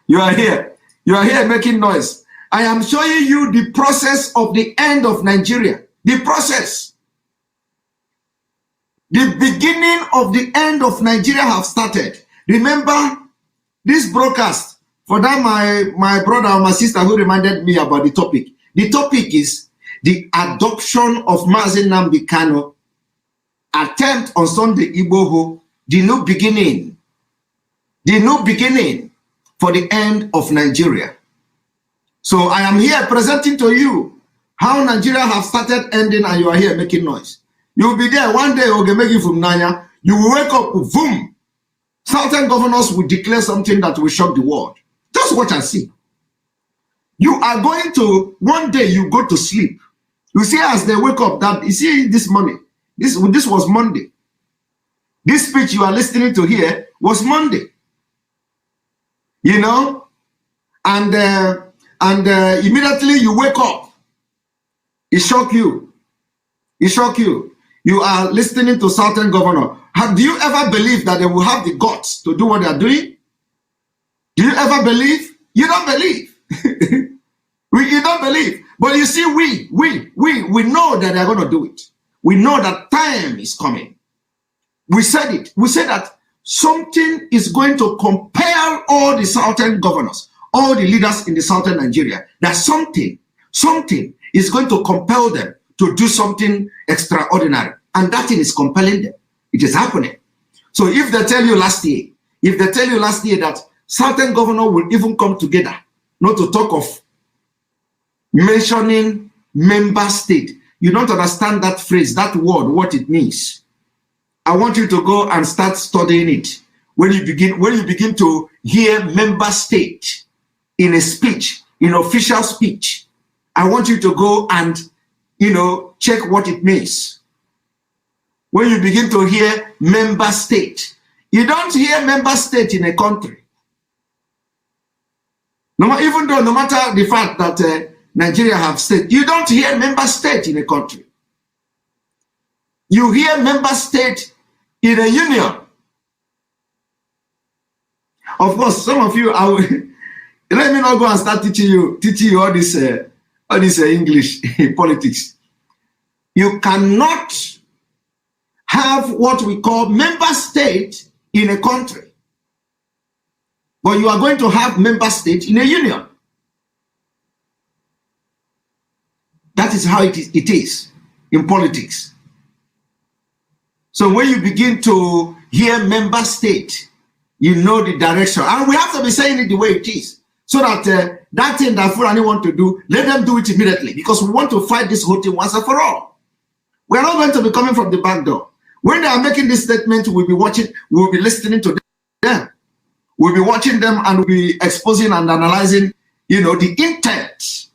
You are here making noise. I am showing you the process of the end of Nigeria. The process. The beginning of the end of Nigeria have started. Remember this broadcast, for that my brother or my sister who reminded me about the topic. The topic is the adoption of Mazi Nnamdi Kanu, attempt on Sunday Igboho, the new beginning for the end of Nigeria. So I am here presenting to you how Nigeria have started ending, and you are here making noise. You will be there one day, Ogemegi from Nanya, you will wake up, boom, Southern governors will declare something that will shock the world. Just watch and see. You are going to, one day you go to sleep. You see as they wake up, that you see this morning, this was Monday. This speech you are listening to here was Monday. You know, and immediately you wake up. It shock you. It shock you. You are listening to Southern governor. Do you ever believe that they will have the guts to do what they are doing? Do you ever believe? You don't believe. You don't believe. But you see, we know that they are going to do it. We know that time is coming. We said it. We said that something is going to compel all the Southern governors, all the leaders in the Southern Nigeria, that something is going to compel them to do something extraordinary. And that thing is compelling them. It is happening. So if they tell you last year that Southern governor will even come together, not to talk of mentioning member state, you don't understand that phrase, that word, what it means. I want you to go and start studying it. When you begin to hear member state in a speech, in official speech, I want you to go and, check what it means. When you begin to hear member state, you don't hear member state in a country. Even though no matter the fact that Nigeria have state, you don't hear member state in a country. You hear member state in a union. Of course, some of you, let me not go and start teaching you all this English politics. You cannot have what we call member state in a country, but you are going to have member state in a union. That is how it is in politics. So when you begin to hear member state, you know the direction. And we have to be saying it the way it is. So that that thing that Fulani want to do, let them do it immediately. Because we want to fight this whole thing once and for all. We are not going to be coming from the back door. When they are making this statement, we'll be watching, we'll be listening to them. We'll be watching them and we'll be exposing and analyzing, you know, the intent.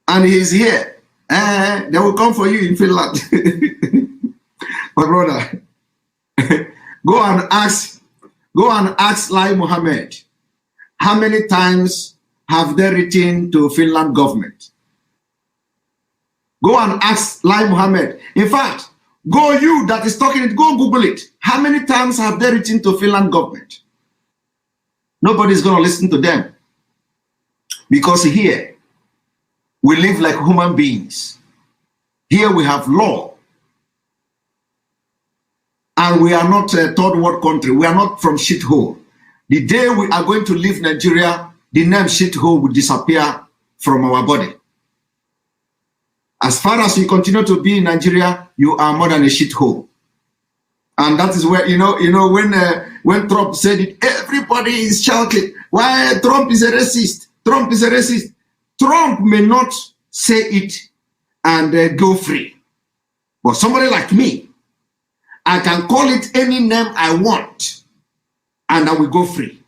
And he's here. They will come for you in Finland. My brother, go and ask Lai Mohammed, how many times have they written to Finland government? Go and ask Lai Mohammed. In fact, go you that is talking it, go Google it. How many times have they written to Finland government? Nobody's going to listen to them. Because here, we live like human beings. Here we have law. And we are not a third world country. We are not from shithole. The day we are going to leave Nigeria, the name shithole will disappear from our body. As far as you continue to be in Nigeria, you are more than a shithole. And that is where, you know, when Trump said it, everybody is shouting, why Trump is a racist? Trump is a racist. Trump may not say it and go free. But somebody like me, I can call it any name I want and I will go free.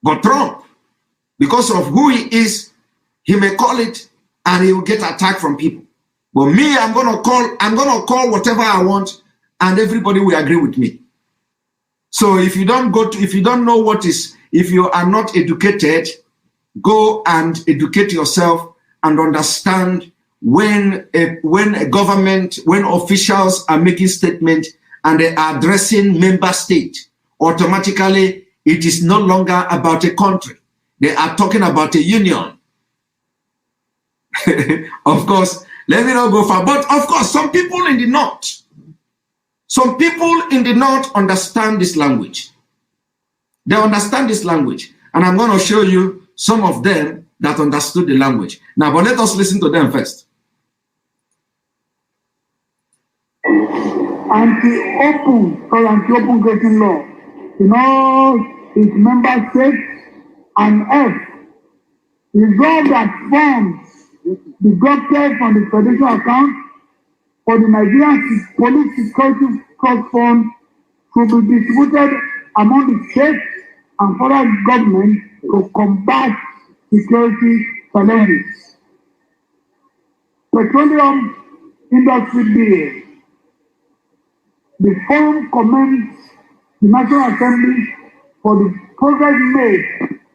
But Trump, because of who he is, he may call it and he will get attacked from people. But me, I'm gonna call whatever I want and everybody will agree with me. So if you don't know what is, if you are not educated, go and educate yourself and understand when a government, when officials are making statements and they are addressing member state, automatically it is no longer about a country. They are talking about a union. Of course, let me not go far, but of course, some people in the north understand this language. They understand this language, and I'm going to show you some of them that understood the language. Now, but let us listen to them first. Anti-open grazing law in all its member states, and F, resolve that funds deducted from the federation account for the Nigerian Police Security Trust Fund should be distributed among the states and federal government to combat security challenges. Petroleum Industry Bill. The forum commends the National Assembly for the progress made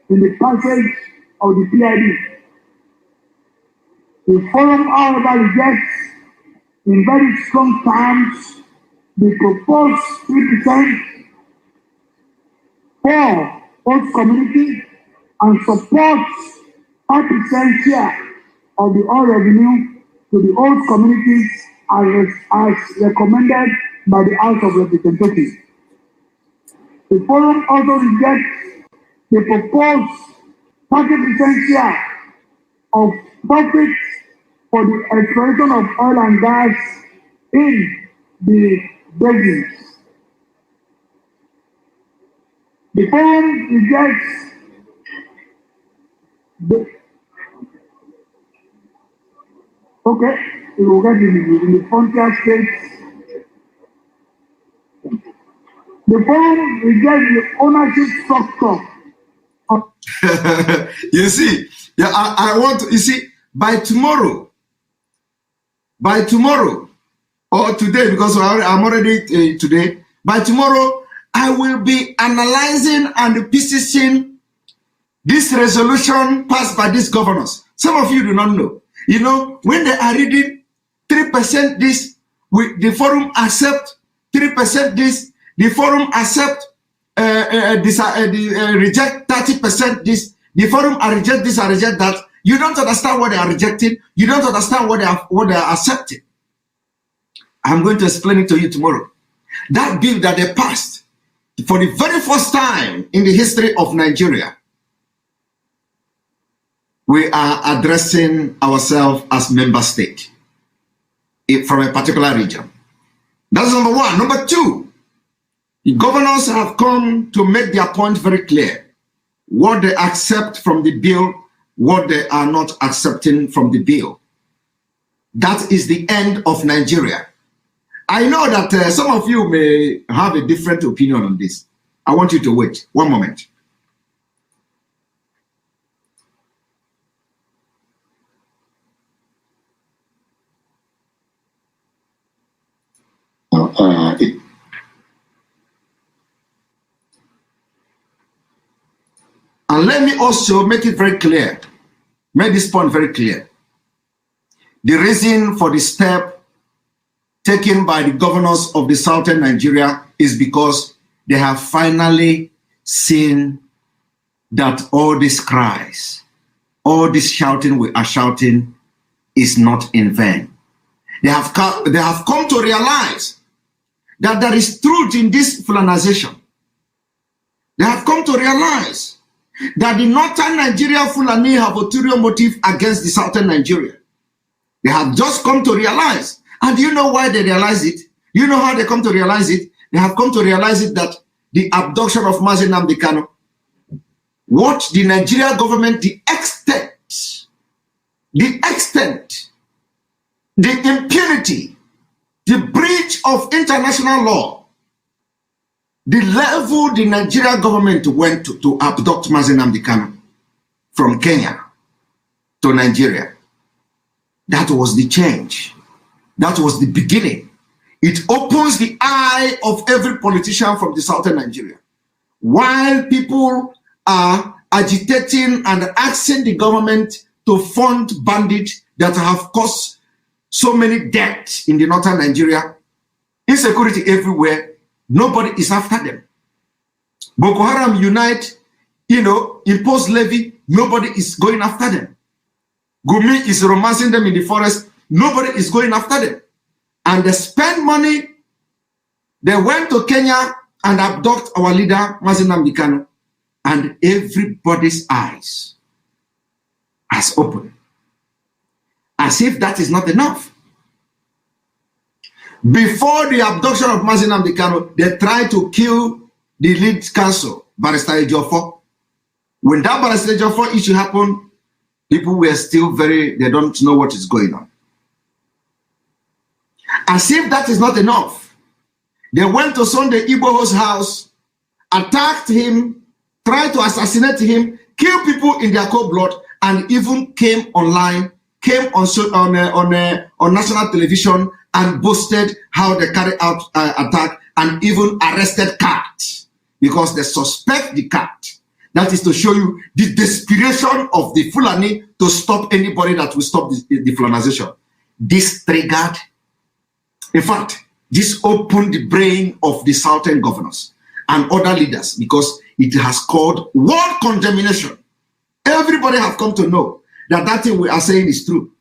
in the passage of the PID. The forum, however, rejects in very strong terms the proposed 3% for host community and supports 5% share of the oil revenue to the host communities as recommended by the House of Representatives. The forum also rejects the proposed 30% share of profits for the exploration of oil and gas in the basins. The forum rejects we will get in the frontier states. The forum rejects the ownership structure. You see, yeah, I want to, you see, by tomorrow, or today, because I'm already today, by tomorrow, I will be analyzing and piecing this resolution passed by these governors. Some of you do not know. You know, when they are reading 3% this, the forum accept 3% this, the forum accept reject 30% this, the forum reject this and reject that. You don't understand what they are rejecting. You don't understand what they are accepting. I'm going to explain it to you tomorrow. That bill that they passed for the very first time in the history of Nigeria, we are addressing ourselves as member state from a particular region. That's number one. Number two, the governors have come to make their point very clear. What they accept from the bill, what they are not accepting from the bill. That is the end of Nigeria. I know that some of you may have a different opinion on this. I want you to wait one moment. And let me also make it very clear, make this point very clear. The reason for the step taken by the governors of the southern Nigeria is because they have finally seen that all these cries, all this shouting we are shouting is not in vain. They have come to realize that there is truth in this Fulanization. They have come to realize that the northern Nigeria Fulani have ulterior motive against the southern Nigeria. They have just come to realize. And you know why they realize it? You know how they come to realize it? They have come to realize it that the abduction of Mazi Nnamdi Kanu, what the Nigeria government, the extent, the impunity, the breach of international law, the level the Nigeria government went to abduct Mazi Nnamdi Kanu from Kenya to Nigeria. That was the change. That was the beginning. It opens the eye of every politician from the southern Nigeria. While people are agitating and asking the government to fund bandits that have caused so many deaths in the northern Nigeria, insecurity everywhere, nobody is after them. Boko Haram unite, impose levy, nobody is going after them. Gumi is romancing them in the forest, nobody is going after them. And they spend money. They went to Kenya and abduct our leader, Mazi Nnamdi Kanu, and everybody's eyes has opened. As if that is not enough. Before the abduction of Mazi Nnamdi Kanu, they tried to kill the lead counsel, Barrister Ejiofor. When that Barrister Ejiofor issue happened, people were still they don't know what is going on. As if that is not enough, they went to Sunday Igboho'S house, attacked him, tried to assassinate him, kill people in their cold blood, and even came online, came on national television and boasted how they carried out attack and even arrested cats because they suspect the cat. That is to show you the desperation of the Fulani to stop anybody that will stop the Fulanization. This triggered, in fact, this opened the brain of the southern governors and other leaders because it has called world condemnation. Everybody have come to know that that thing we are saying is true.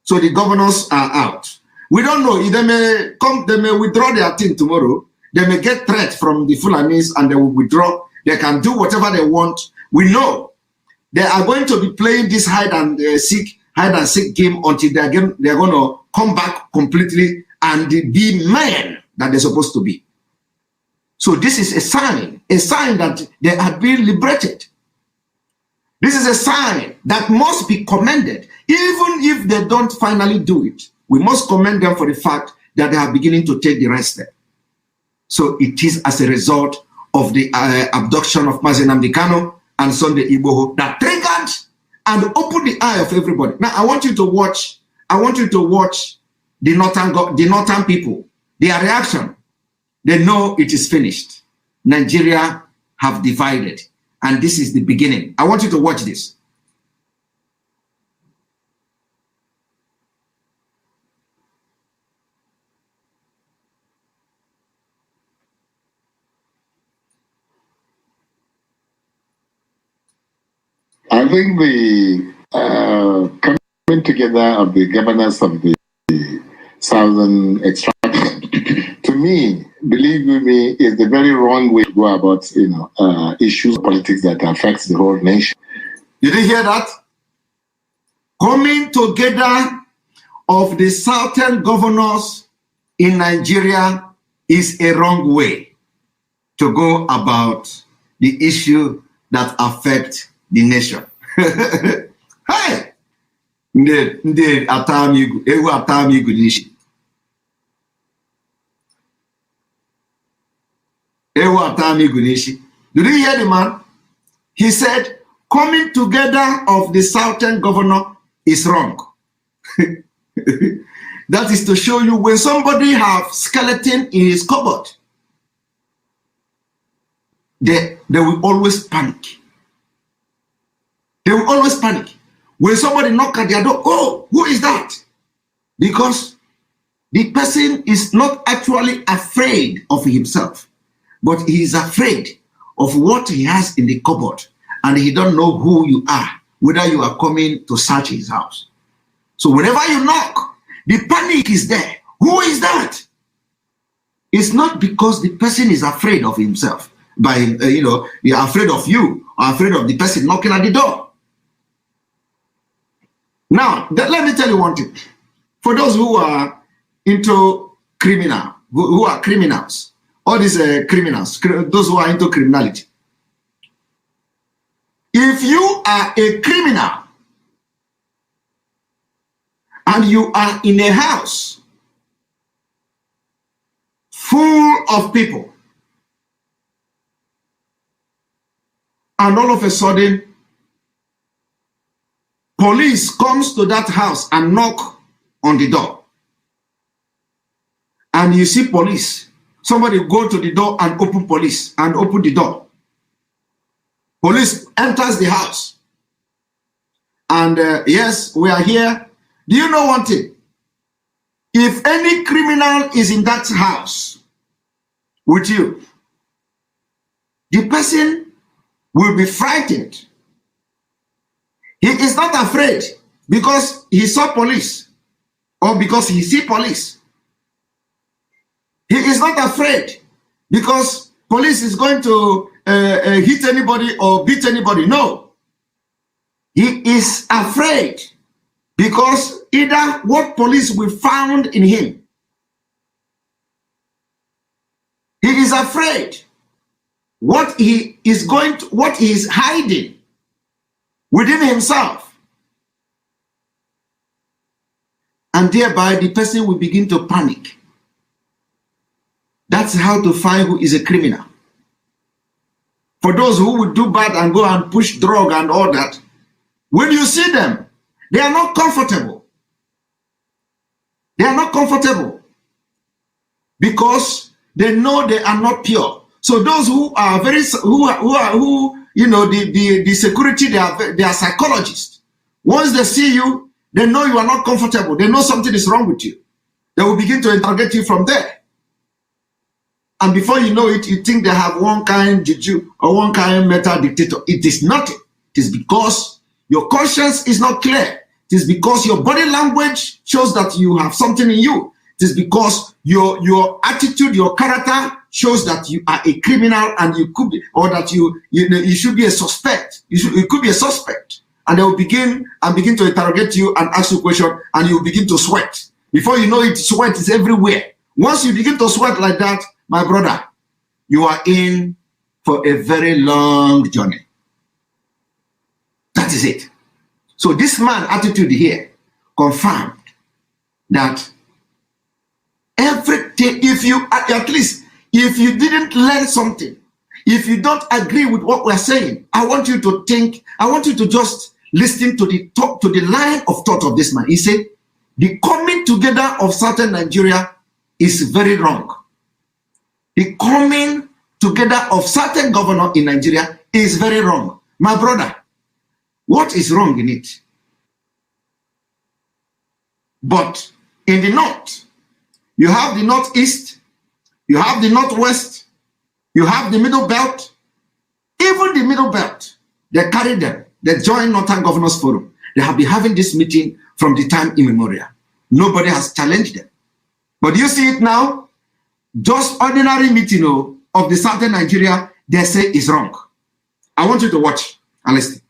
So the governors are out. We don't know if they may withdraw their thing tomorrow. They may get threat from the Fulanis and they will withdraw. They can do whatever they want. We know they are going to be playing this hide and seek game until they're going to come back completely and be men that they're supposed to be. So this is a sign that they are being liberated. This is a sign that must be commended. Even if they don't finally do it, we must commend them for the fact that they are beginning to take the right step. So it is as a result of the abduction of Mazi Nnamdi Kanu and Sunday Igboho that triggered and opened the eye of everybody. Now I want you to watch the northern people, their reaction. They know it is finished. Nigeria have divided, and this is the beginning. I want you to watch this. I think the coming together of the governors of the southern extraction, to me, believe me, is the very wrong way to go about, issues of politics that affects the whole nation. Did you hear that? Coming together of the southern governors in Nigeria is a wrong way to go about the issue that affect the nation. Hey! Ndị atamigu, ewu atamigu nishi. Ewu atamigu nishi. Did you hear the man? He said, coming together of the southern governor is wrong. That is to show you when somebody have skeleton in his cupboard, they will always panic. They will always panic. When somebody knock at their door, oh, who is that? Because the person is not actually afraid of himself, but he is afraid of what he has in the cupboard, and he don't know who you are, whether you are coming to search his house. So whenever you knock, the panic is there. Who is that? It's not because the person is afraid of himself, you're afraid of you, or afraid of the person knocking at the door. Now, let me tell you one thing. For those who are into criminal, who are criminals, all these criminals, those who are into criminality. If you are a criminal and you are in a house full of people, and all of a sudden police comes to that house and knock on the door, and you see police, somebody go to the door and open the door. Police enters the house, and yes, we are here. Do you know one thing? If any criminal is in that house with you, the person will be frightened. He is not afraid because he saw police or because he see police. He is not afraid because police is going to hit anybody or beat anybody. No. He is afraid because either what police will found in him. He is afraid what he is hiding within himself. And thereby the person will begin to panic. That's how to find who is a criminal. For those who would do bad and go and push drug and all that, when you see them, they are not comfortable. They are not comfortable because they know they are not pure. So those who are the security, they are psychologists. Once they see you, they know you are not comfortable. They know something is wrong with you. They will begin to interrogate you from there. And before you know it, you think they have one kind juju or one kind metal dictator. It is nothing. It is because your conscience is not clear. It is because your body language shows that you have something in you. It is because your attitude, your character shows that you are a criminal, and you could be, or that you should be a suspect. You could be a suspect, and they will begin to interrogate you and ask you questions, and you will begin to sweat. Before you know it, sweat is everywhere. Once you begin to sweat like that, my brother, you are in for a very long journey. That is it. So this man attitude here confirmed that everything, if you didn't learn something, if you don't agree with what we're saying, I want you to just listen to the line of thought of this man. He said, the coming together of Southern Nigeria is very wrong. The coming together of certain governor in Nigeria is very wrong. My brother, what is wrong in it? But in the north, you have the northeast, you have the northwest, you have the middle belt. Even the middle belt, they carry them. They join Northern Governors Forum. They have been having this meeting from the time immemorial. Nobody has challenged them. But you see it now, just ordinary meeting of the southern Nigeria, they say is wrong. I want you to watch and listen.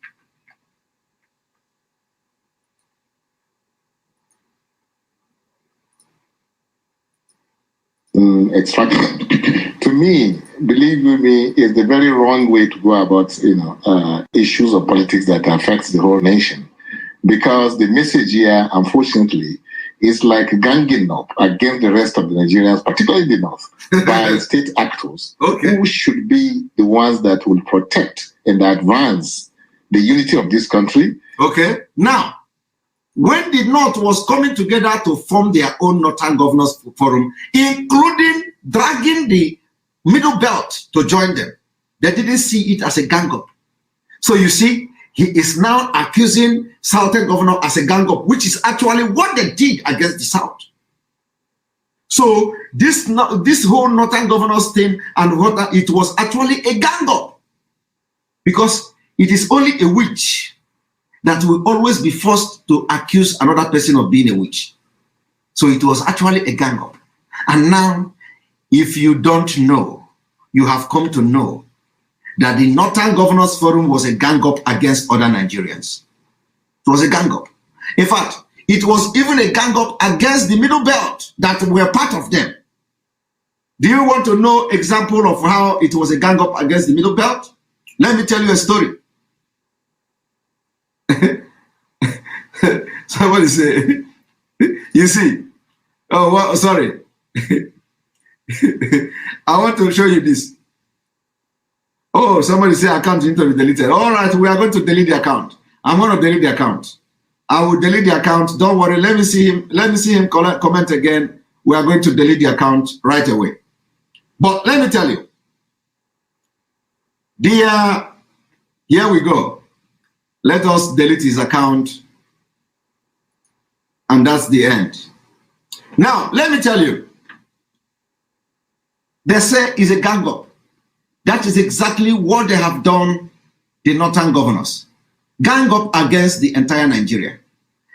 Extraction. To me, believe me, is the very wrong way to go about issues of politics that affects the whole nation. Because the message here, unfortunately, is like ganging up against the rest of the Nigerians, particularly the North, by state actors who should be the ones that will protect and advance the unity of this country. Okay. Now, when the North was coming together to form their own Northern Governors Forum, including dragging the Middle Belt to join them, they didn't see it as a gang-up. So you see, he is now accusing Southern Governor as a gang-up, which is actually what they did against the South. So this whole Northern Governors thing and what it was actually a gang-up, because it is only a witch that will always be forced to accuse another person of being a witch. So it was actually a gang-up. And now, if you don't know, you have come to know that the Northern Governors Forum was a gang-up against other Nigerians. It was a gang-up. In fact, it was even a gang-up against the Middle Belt that were part of them. Do you want to know example of how it was a gang-up against the Middle Belt? Let me tell you a story. Somebody say, you see, oh, well, sorry. I want to show you this. Oh, somebody say account need to be deleted. All right, we are going to delete the account. I'm going to delete the account. I will delete the account. Don't worry. Let me see him comment again. We are going to delete the account right away. But let me tell you, here we go. Let us delete his account. And that's the end. Now, let me tell you, they say it's a gang-up. That is exactly what they have done, the Northern Governors. Gang up against the entire Nigeria.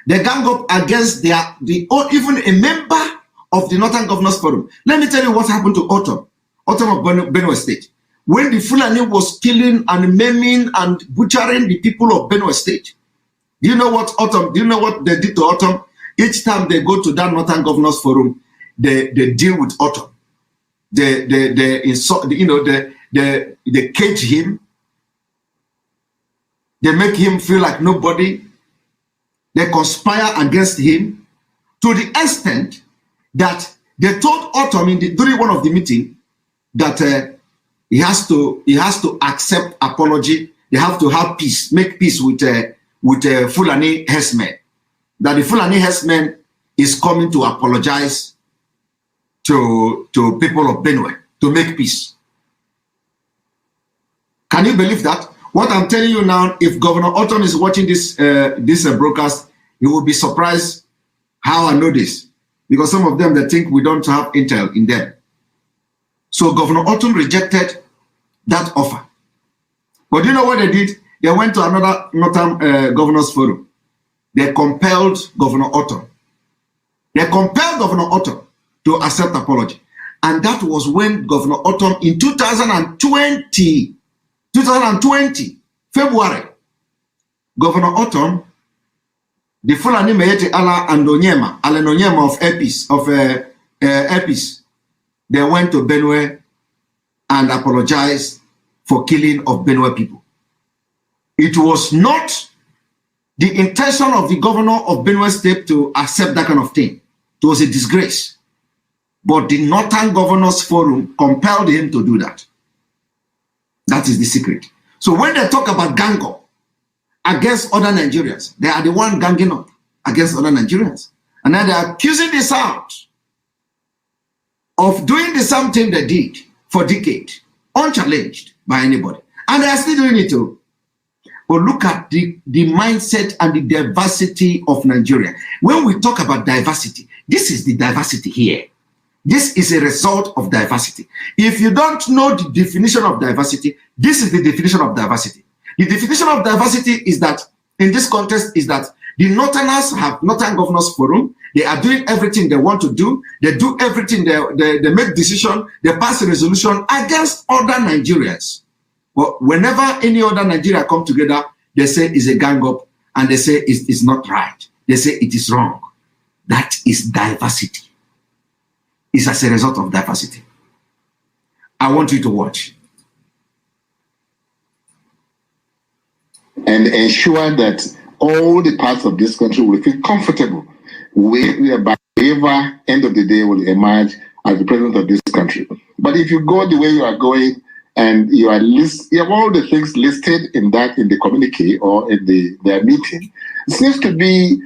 They gang up against even a member of the Northern Governors Forum. Let me tell you what happened to Autumn of Benue State. When the Fulani was killing and maiming and butchering the people of Benue State. Do you know what they did to Autumn? Each time they go to that Northern Governors Forum, they deal with Autumn. They insult, they cage him. They make him feel like nobody. They conspire against him to the extent that they told Autumn during one of the meetings that he has to accept apology. They have to have peace, make peace with Fulani herdsmen. That the Fulani herdsmen is coming to apologize to people of Benue to make peace. Can you believe that? What I'm telling you now, if Governor Autumn is watching this broadcast, he will be surprised how I know this. Because some of them, they think we don't have intel in them. So Governor Autumn rejected that offer. But you know what they did? They went to another Northern Governors Forum. They compelled Governor Autumn. They compelled Governor Autumn to accept apology. And that was when Governor Autumn in 2020, February, Governor Autumn, the Fulani Meyete Ala and Onyema of Epis, they went to Benue and apologized for killing of Benue people. It was not the intention of the governor of Benue State to accept that kind of thing. It was a disgrace. But the Northern Governors Forum compelled him to do that. That is the secret. So when they talk about gang up against other Nigerians, they are the one ganging up against other Nigerians. And then they are accusing the South of doing the same thing they did for decades, unchallenged by anybody. And they are still doing it too. But look at the mindset and the diversity of Nigeria. When we talk about diversity, this is the diversity here. This is a result of diversity. If you don't know the definition of diversity, this is the definition of diversity. The definition of diversity is that, in this context, is that The Northerners have Northern Governors Forum. They are doing everything they want to do. They do everything. They make decision. They pass a resolution against other Nigerians. But whenever any other Nigeria come together, they say it's a gang up, and they say it's not right. They say it is wrong. That is diversity. It's as a result of diversity. I want you to watch. And ensure that all the parts of this country will feel comfortable whereby whoever end of the day will emerge as the president of this country. But if you go the way you are going and you have all the things listed in the communique or in their meeting, it seems to be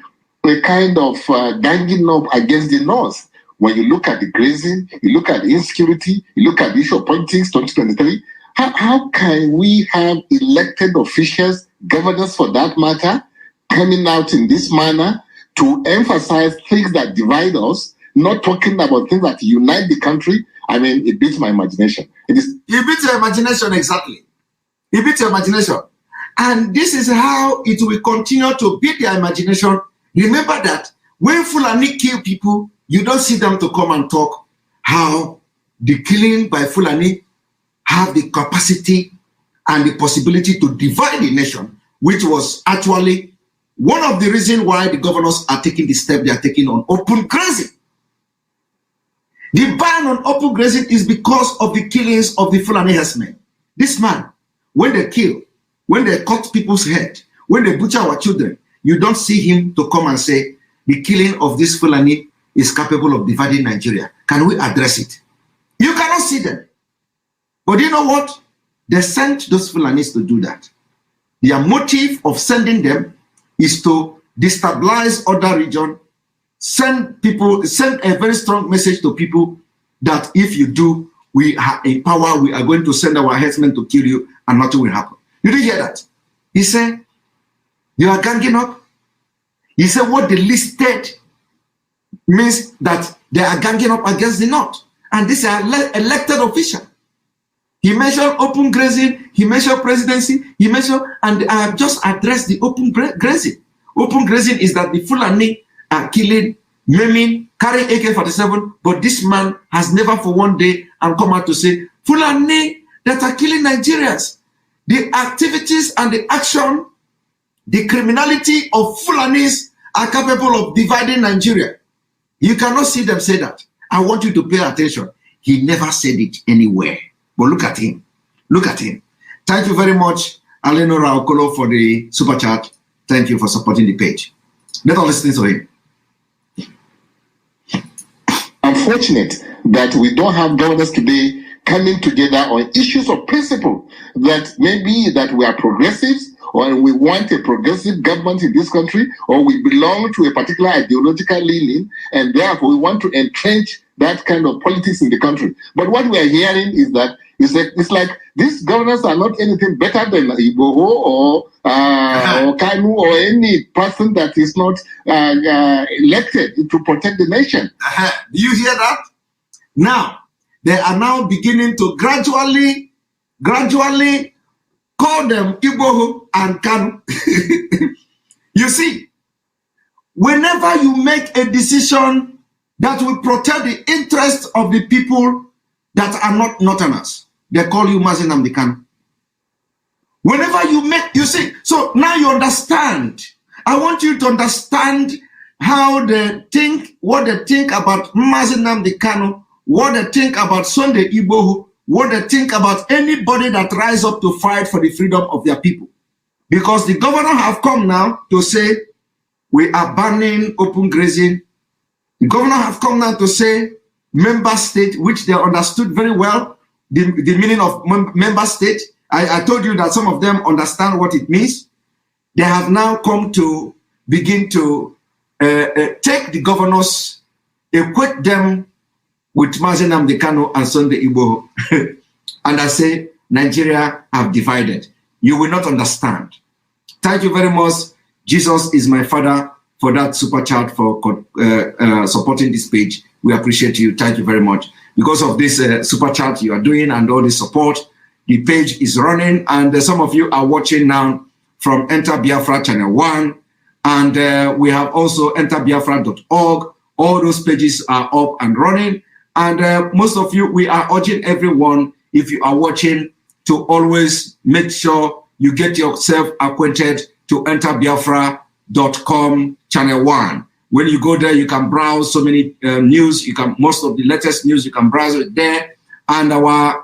a kind of ganging up against the North. When you look at the grazing, you look at the insecurity, you look at the issue of politics 2023, how can we have elected officials, governors for that matter, coming out in this manner to emphasize things that divide us, not talking about things that unite the country? I mean, it beats my imagination. It beats your imagination, exactly. It beats your imagination. And this is how it will continue to beat their imagination. Remember that when Fulani kill people, you don't see them to come and talk how the killing by Fulani have the capacity and the possibility to divide the nation, which was actually one of the reasons why the governors are taking the step they are taking on open grazing. The ban on open grazing is because of the killings of the Fulani herdsmen. This man, when they kill, when they cut people's head, when they butcher our children, you don't see him to come and say, the killing of this Fulani is capable of dividing Nigeria. Can we address it? You cannot see them. But you know what? They sent those Fulanis to do that. Their motive of sending them is to destabilize other regions, send a very strong message to people that if you do, we are in power, we are going to send our herdsmen to kill you, and nothing will happen. You didn't hear that? He said, you are ganging up. He said what they listed means that they are ganging up against the North. And this is an elected official. He mentioned open grazing, he mentioned presidency, he mentioned, and I have just addressed the open grazing. Open grazing is that the Fulani are killing, maiming, carrying AK-47, but this man has never for one day and come out to say, Fulani that are killing Nigerians. The activities and the action, the criminality of Fulanis are capable of dividing Nigeria. You cannot see them say that. I want you to pay attention. He never said it anywhere. But look at him. Look at him. Thank you very much, Alenora Okolo, for the super chat. Thank you for supporting the page. Let us listen to him. Unfortunate that we don't have governors today coming together on issues of principle, that maybe that we are progressives, or we want a progressive government in this country, or we belong to a particular ideological leaning, and therefore we want to entrench that kind of politics in the country. But what we are hearing is that it's like these governors are not anything better than Igboho or Kanu or any person that is not elected to protect the nation. Do you hear that? Now, they are now beginning to gradually call them Igboho and Kanu. You see, whenever you make a decision that will protect the interests of the people that are not Northerners, they call you Mazi Nnamdi Kanu. Whenever you make, you see, so now you understand. I want you to understand how they think, what they think about Mazi Nnamdi Kanu, what they think about Sunday Igboho, what they think about anybody that rise up to fight for the freedom of their people. Because the governor have come now to say, we are banning open grazing. The governor have come now to say, member state, which they understood very well, the meaning of member state. I told you that some of them understand what it means. They have now come to begin to take the governors, equate them with Mazi Nnamdi Kanu and Sunday Igboho. And I say, Nigeria have divided. You will not understand. Thank you very much. Jesus is my father for that super chat, for supporting this page. We appreciate you. Thank you very much. Because of this super chat you are doing and all this support, the page is running, and some of you are watching now from Enter Biafra Channel 1, And we have also enterbiafra.org. All those pages are up and running. And most of you, we are urging everyone, if you are watching, to always make sure you get yourself acquainted to enterbiafra.com channel 1. When you go there, you can browse so many news. Most of the latest news, you can browse it there. And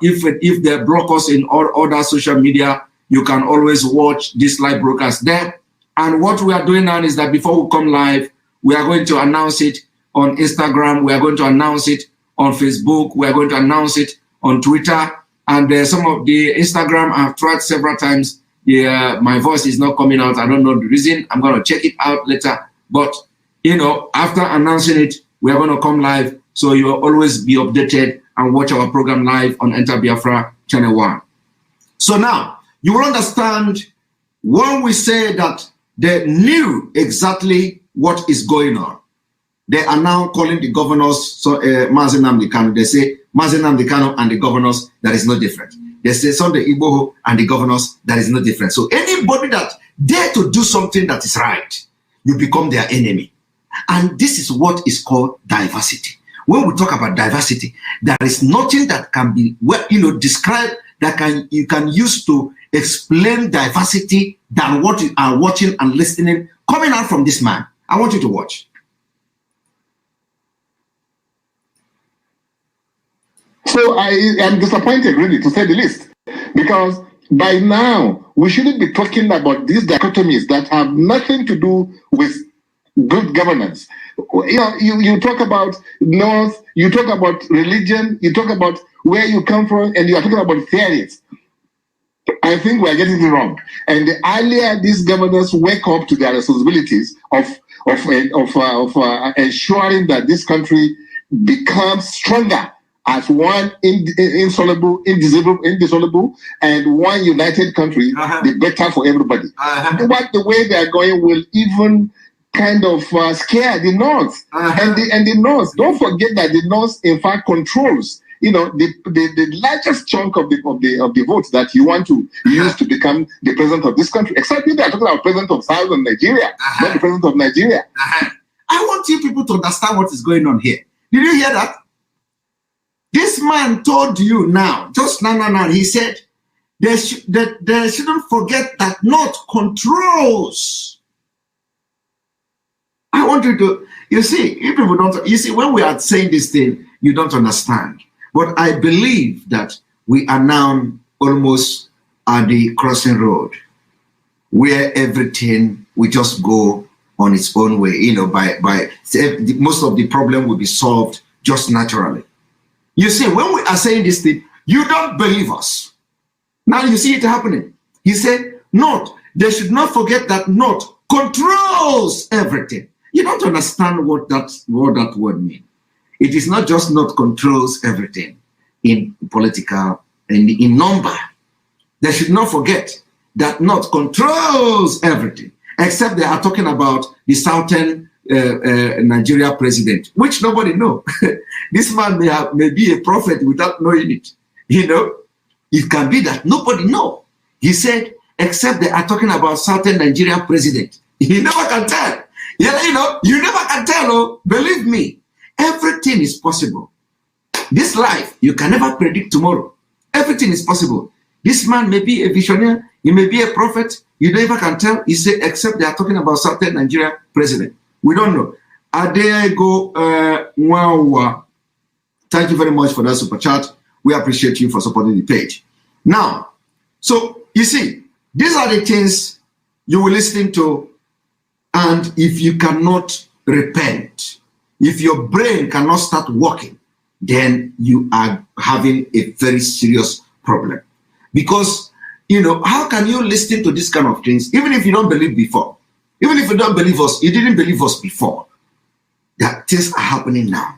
if they block us in all other social media, you can always watch this live broadcast there. And what we are doing now is that before we come live, we are going to announce it on Instagram. We are going to announce it on Facebook. We are going to announce it on Twitter. And some of the Instagram I've tried several times. Yeah, my voice is not coming out. I don't know the reason. I'm going to check it out later. But, after announcing it, we are going to come live. So you'll always be updated and watch our program live on Enter Biafra Channel 1. So now, you will understand when we say that they knew exactly what is going on. They are now calling the governors, Mazi Nnamdi Kanu. They say Mazi Nnamdi Kanu and the governors, that is no different. They say Sunday Igboho and the governors, that is no different. So anybody that dare to do something that is right, you become their enemy. And this is what is called diversity. When we talk about diversity, there is nothing that can be described that you can use to explain diversity than what you are watching and listening coming out from this man. I want you to watch. So I am disappointed, really, to say the least, because by now we shouldn't be talking about these dichotomies that have nothing to do with good governance. You talk about North, you talk about religion, you talk about where you come from, and you are talking about theories. I think we are getting it wrong. And the earlier these governors wake up to their responsibilities of ensuring that this country becomes stronger as one indissoluble, and one united country, the better for everybody. But the way they are going will even kind of scare the North. And the North, don't forget that the North, in fact, controls the largest chunk of the votes that you want to use to become the president of this country. Except they are talking about president of Southern Nigeria, not the president of Nigeria. I want you people to understand what is going on here. Did you hear that? This man told you now, just now, he said they shouldn't forget that North controls. I want you to, you see, if people don't, you see, when we are saying this thing, you don't understand. But I believe that we are now almost at the crossing road where everything will just go on its own way, by most of the problem will be solved just naturally. You see, when we are saying this thing, you don't believe us. Now you see it happening. He said, North, they should not forget that North controls everything. You don't understand what that word means. It is not just North controls everything in political and in number. They should not forget that North controls everything, except they are talking about the Southern Nigeria president, which nobody knows. This man may be a prophet without knowing it. It can be that nobody knows. He said, except they are talking about Southern Nigeria president. You never can tell. You never can tell. Oh, believe me, everything is possible. This life, you can never predict tomorrow. Everything is possible. This man may be a visionary. He may be a prophet. You never can tell. He said, except they are talking about Southern Nigeria president. We don't know. Adego Nwawa. Thank you very much for that super chat. We appreciate you for supporting the page. Now, so you see, these are the things you will listen to, and if you cannot repent, if your brain cannot start working, then you are having a very serious problem. Because, how can you listen to this kind of things, even if you don't believe before? Even if you don't believe us, you didn't believe us before. That things are happening now.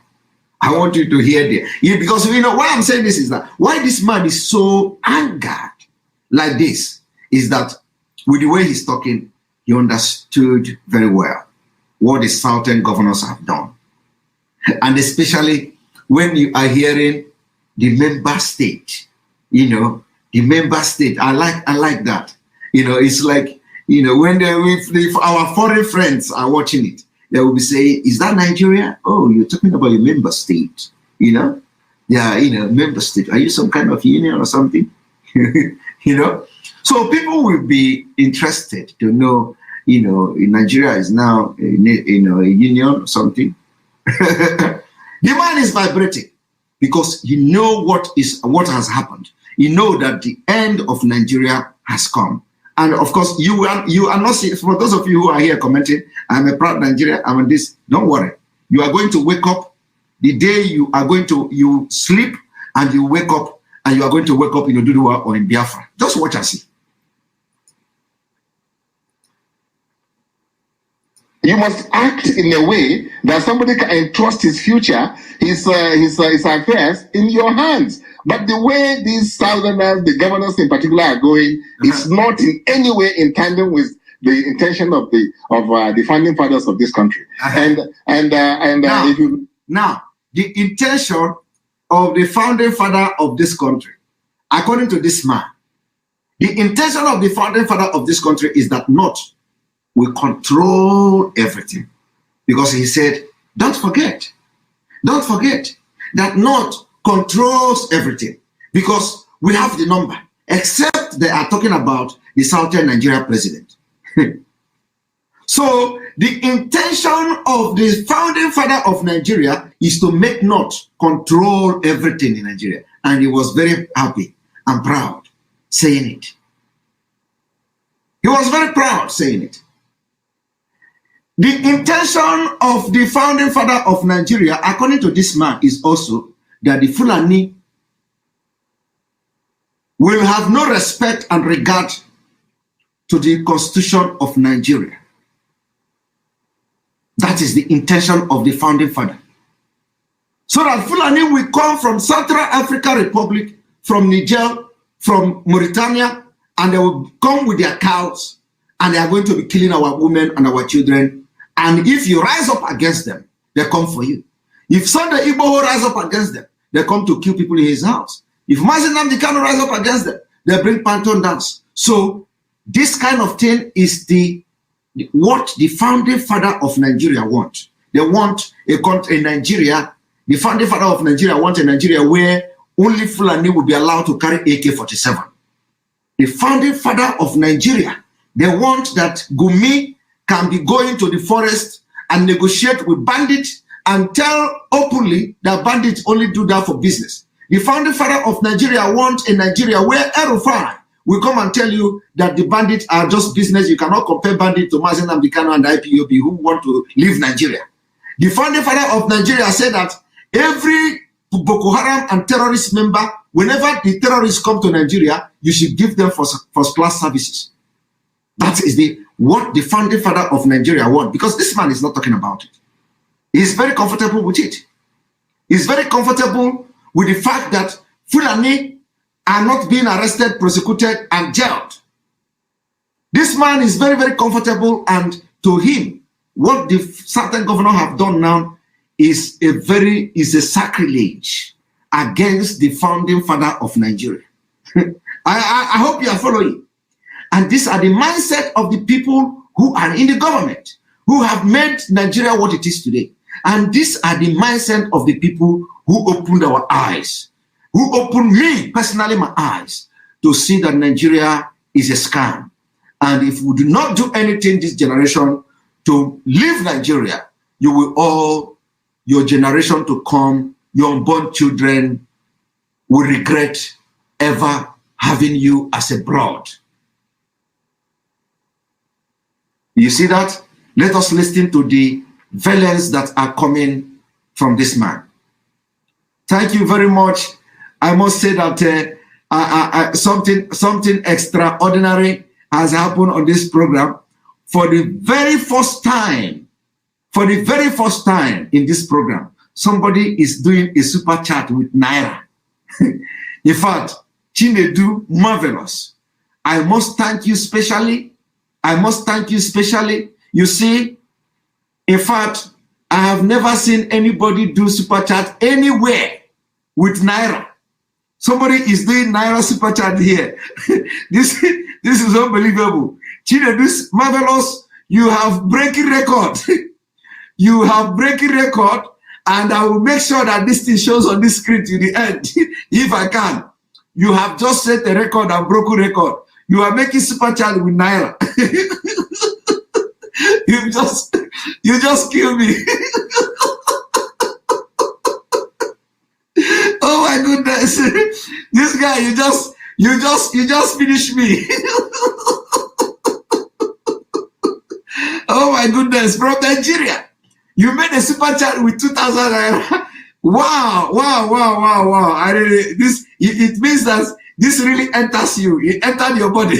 I want you to hear this. Because why I'm saying this is that why this man is so angered like this is that with the way he's talking, he understood very well what the Southern governors have done. And especially when you are hearing the member state, the member state, I like that. It's like when if our foreign friends are watching it, they will be saying, "Is that Nigeria? Oh, you're talking about a member state, Yeah, member state. Are you some kind of union or something?" So people will be interested to know, Nigeria is now a union or something. The man is vibrating because you know what has happened. You know that the end of Nigeria has come. And of course, you are not seeing, for those of you who are here commenting, I'm a proud Nigerian, I'm in this, don't worry. You are going to wake up the day you sleep and you wake up, and you are going to wake up in Oduduwa or in Biafra. Just watch and see. You must act in a way that somebody can entrust his future, his affairs in your hands. But the way these Southerners, the governors in particular, are going is not in any way in tandem with the intention of the founding fathers of this country. Now, the intention of the founding father of this country, according to this man, the intention of the founding father of this country is that not we control everything. Because he said, don't forget that not controls everything. Because we have the number, except they are talking about the Southern Nigeria president. So the intention of the founding father of Nigeria is to make not control everything in Nigeria. And he was very happy and proud saying it. He was very proud saying it. The intention of the founding father of Nigeria, according to this man, is also that the Fulani will have no respect and regard to the constitution of Nigeria. That is the intention of the founding father. So that Fulani will come from Central African Republic, from Niger, from Mauritania, and they will come with their cows, and they are going to be killing our women and our children. And if you rise up against them, they come for you. If Sunday Igboho rise up against them, they come to kill people in his house. If Mazi Nnamdi Kanu rise up against them, they bring Panton dance. So this kind of thing is what the founding father of Nigeria want. They want a Nigeria. The founding father of Nigeria wants a Nigeria where only Fulani will be allowed to carry AK-47. The founding father of Nigeria, they want that Gumi can be going to the forest and negotiate with bandits and tell openly that bandits only do that for business. The founding father of Nigeria wants a Nigeria where El-Rufai will come and tell you that the bandits are just business. You cannot compare bandits to Mazi Nnamdi Kanu and the IPOB who want to leave Nigeria. The founding father of Nigeria said that every Boko Haram and terrorist member, whenever the terrorists come to Nigeria, you should give them first-class services. That is what the founding father of Nigeria wants, because this man is not talking about it. He's very comfortable with it. He's very comfortable with the fact that Fulani are not being arrested, prosecuted, and jailed. This man is very, very comfortable, and to him, what the certain governor have done now is a sacrilege against the founding father of Nigeria. I hope you are following. And these are the mindset of the people who are in the government, who have made Nigeria what it is today. And these are the mindset of the people who opened our eyes, who opened me, personally, my eyes, to see that Nigeria is a scam. And if we do not do anything this generation to leave Nigeria, you will all, your generation to come, your unborn children will regret ever having you as a blood. You see that? Let us listen to the violence that are coming from this man. Thank you very much. I must say that something extraordinary has happened on this program. For the very first time in this program, somebody is doing a super chat with Naira. In fact, Chinedu, marvelous. I must thank you specially. You see, in fact, I have never seen anybody do super chat anywhere with Naira. Somebody is doing Naira super chat here. This is unbelievable. Chinedu's marvelous. You have breaking record. You have breaking record, and I will make sure that this thing shows on this screen to the end, if I can. You have just set a record and broken record. You are making super chat with Naira. you just killed me. Oh my goodness. This guy, you just finished me. Oh my goodness, from Nigeria. You made a super chat with 2,000 naira. Wow. I really, it means that this really enters you. It entered your body.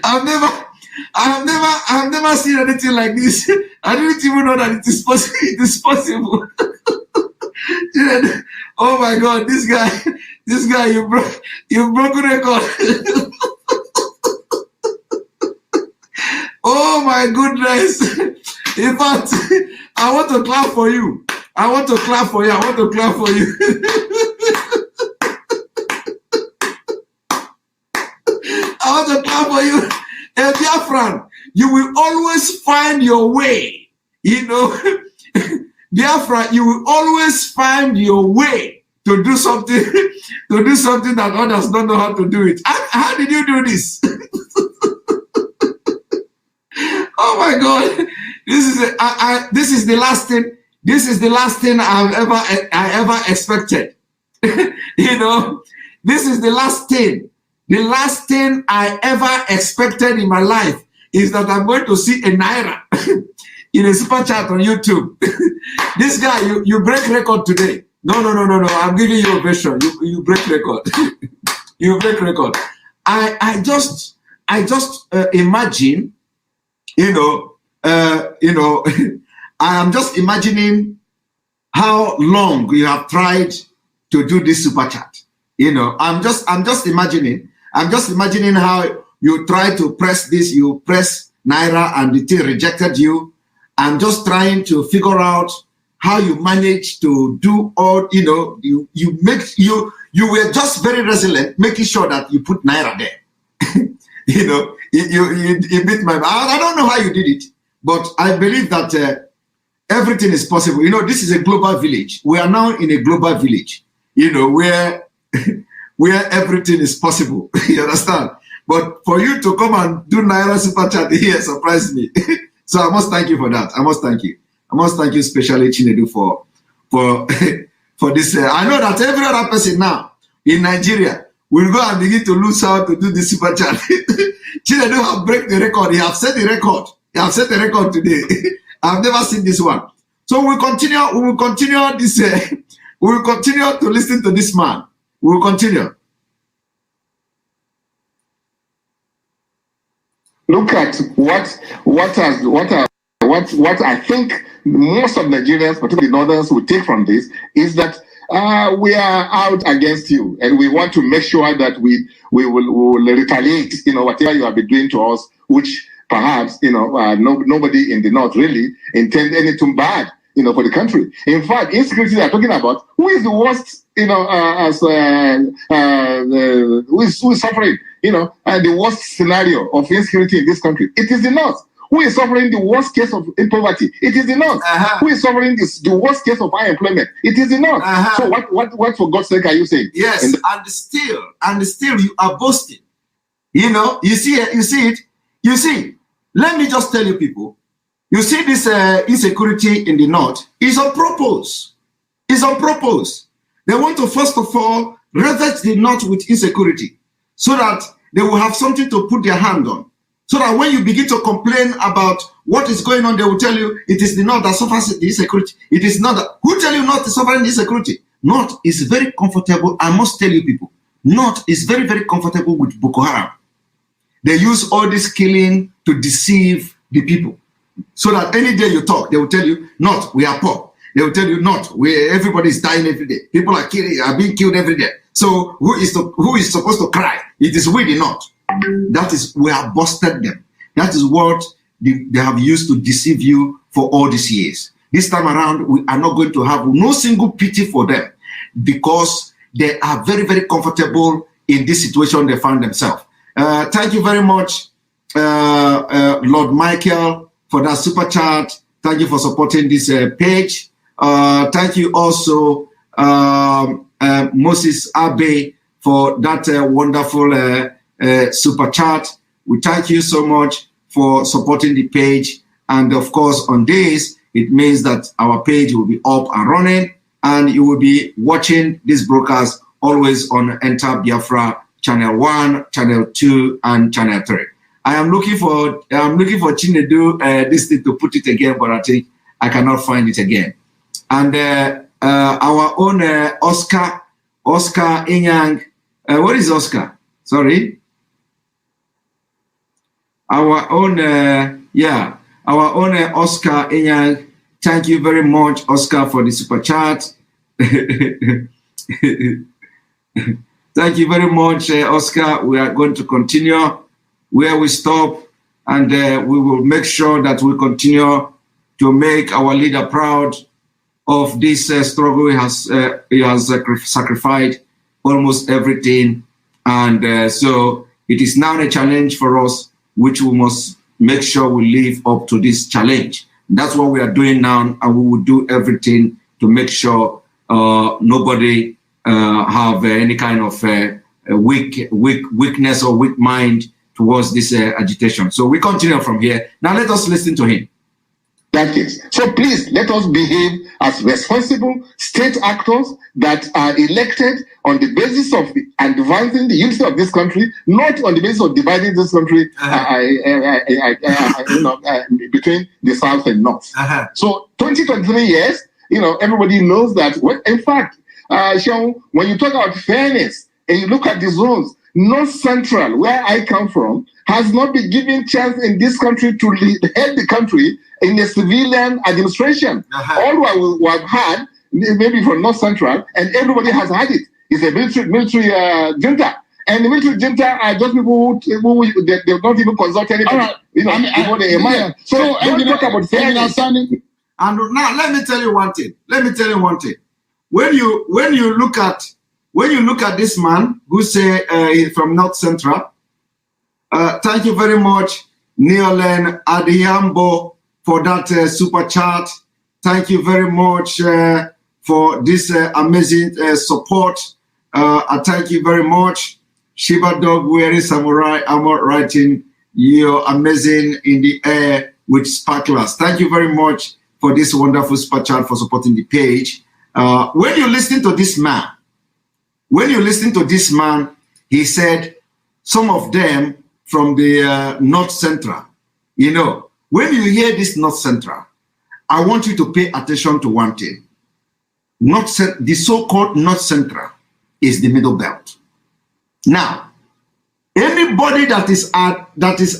I've never seen anything like this. I didn't even know that it is possible. It is possible. Oh my God, this guy, you broke a record. Oh my goodness. In fact, I want to clap for you. I want to clap for you. I want to clap for you. I want to clap for you. And dear friend, you will always find your way. You know, dear friend, you will always find your way to do something, that others don't know how to do it. How did you do this? Oh my God! This is the last thing. This is the last thing I ever expected. You know, this is the last thing. The last thing I ever expected in my life is that I'm going to see a Naira in a super chat on YouTube. This guy, you break record today. No. I'm giving you a version. You break record. You break record. I just imagine. I am just imagining how long you have tried to do this super chat. I'm just imagining how you try to press this, you press Naira and the thing rejected you. I'm just trying to figure out how you manage to do all, you were just very resilient, making sure that you put Naira there. You beat my. I don't know how you did it, but I believe that everything is possible. This is a global village. We are now in a global village. Where everything is possible. You understand? But for you to come and do Naira super chat here surprised me. So I must thank you for that. I must thank you, especially Chinedu for this. I know that every other person now in Nigeria will go and begin to lose how to do the super chat. Chinedu have break the record. He have set the record. He have set the record today. I've never seen this one. So we will continue this. We will continue to listen to this man. We will continue. Look at what I think most of Nigerians, particularly Northerners, will take from this is that we are out against you, and we want to make sure that we will retaliate. Whatever you have been doing to us, which perhaps nobody in the North really intend anything bad for the country. In fact, insecurity they are talking about, who is the worst, who is suffering, the worst scenario of insecurity in this country? It is the North. Who is suffering the worst case of poverty? It is the North. Who is suffering the worst case of unemployment? It is the North. So what for God's sake are you saying? Yes, and still you are boasting. You see it. You see, let me just tell you people, you see this insecurity in the North is on purpose. It's on purpose. They want to first of all ravage the North with insecurity so that they will have something to put their hand on. So that when you begin to complain about what is going on, they will tell you it is the North that suffers the insecurity. It is not that. Who tell you North is suffering the insecurity? North is very comfortable. I must tell you people, North is very, very comfortable with Boko Haram. They use all this killing to deceive the people. So that any day you talk, they will tell you, North, we are poor. They will tell you, North, everybody is dying every day. People are being killed every day. So who is supposed to cry? It is we, the North. That is, we have busted them. That is what they have used to deceive you for all these years. This time around, we are not going to have no single pity for them because they are very, very comfortable in this situation they find themselves. Thank you very much, Lord Michael, for that super chat. Thank you for supporting this page. Thank you also, Moses Abe, for that wonderful super chat. We thank you so much for supporting the page. And of course, on this, it means that our page will be up and running, and you will be watching this broadcast always on Enter Biafra Channel 1, Channel 2, and Channel 3. I'm looking for Chinedu this thing to put it again, but I think I cannot find it again. And our own Oscar Inyang. What is Oscar? Sorry. Our own Oscar Inyang. Thank you very much, Oscar, for the super chat. Thank you very much, Oscar. We are going to continue where we stop, and we will make sure that we continue to make our leader proud of this struggle. He has sacrificed almost everything, and so it is now a challenge for us, which we must make sure we live up to this challenge. That's what we are doing now, and we will do everything to make sure nobody have any kind of weakness or weak mind towards this agitation. So we continue from here. Now let us listen to him. That is. So please let us behave as responsible state actors that are elected on the basis of advancing the unity of this country, not on the basis of dividing this country between the South and North. So 23 years, everybody knows that. In fact, when you talk about fairness and you look at the zones, North Central, where I come from, has not been given chance in this country to head the country in a civilian administration. All we have had, maybe from North Central, and everybody has had it, is a military junta. And the military junta are just people who they don't even consult anybody. Right. Before they emerge. So don't talk about fairness. And now let me tell you one thing. When you look at this man who say he's from North Central, thank you very much, Neolen Adiambo, for that super chat. Thank you very much for this amazing support. I thank you very much, Shiba Dog wearing samurai armor, writing you're amazing in the air with sparklers. Thank you very much for this wonderful super chat, for supporting the page. When you listen to this man, he said some of them from the North Central. When you hear this North Central, I want you to pay attention to one thing. The so-called North Central is the Middle Belt. Now, anybody that is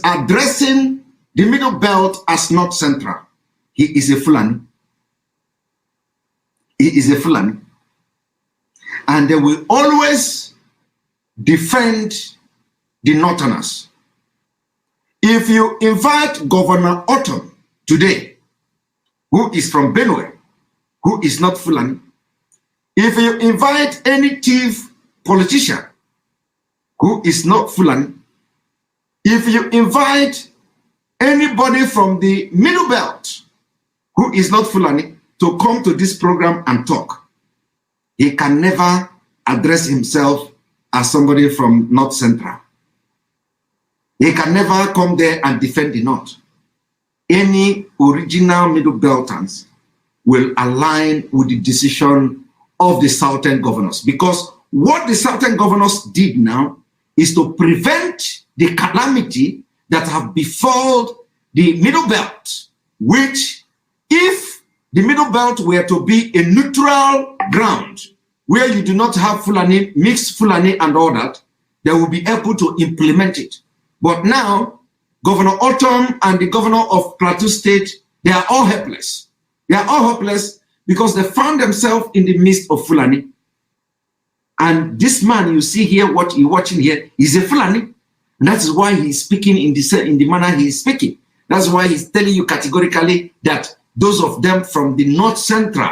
addressing the Middle Belt as North Central, he is a Fulani. He is a Fulani. And they will always defend the Northerners. If you invite Governor Autumn today, who is from Benue, who is not Fulani, if you invite any thief politician who is not Fulani, if you invite anybody from the Middle Belt who is not Fulani to come to this program and talk, he can never address himself as somebody from North Central. He can never come there and defend the North. Any original Middle Beltans will align with the decision of the Southern governors, because what the Southern governors did now is to prevent the calamity that have befallen the Middle Belt, which, if the Middle Belt were to be a neutral ground where you do not have Fulani, mixed Fulani and all that, they will be able to implement it. But now, Governor Autumn and the governor of Plateau State, they are all helpless. They are all helpless because they found themselves in the midst of Fulani. And this man you see here, what you're watching here, is a Fulani. And that is why he's speaking in the manner he is speaking. That's why he's telling you categorically that those of them from the North Central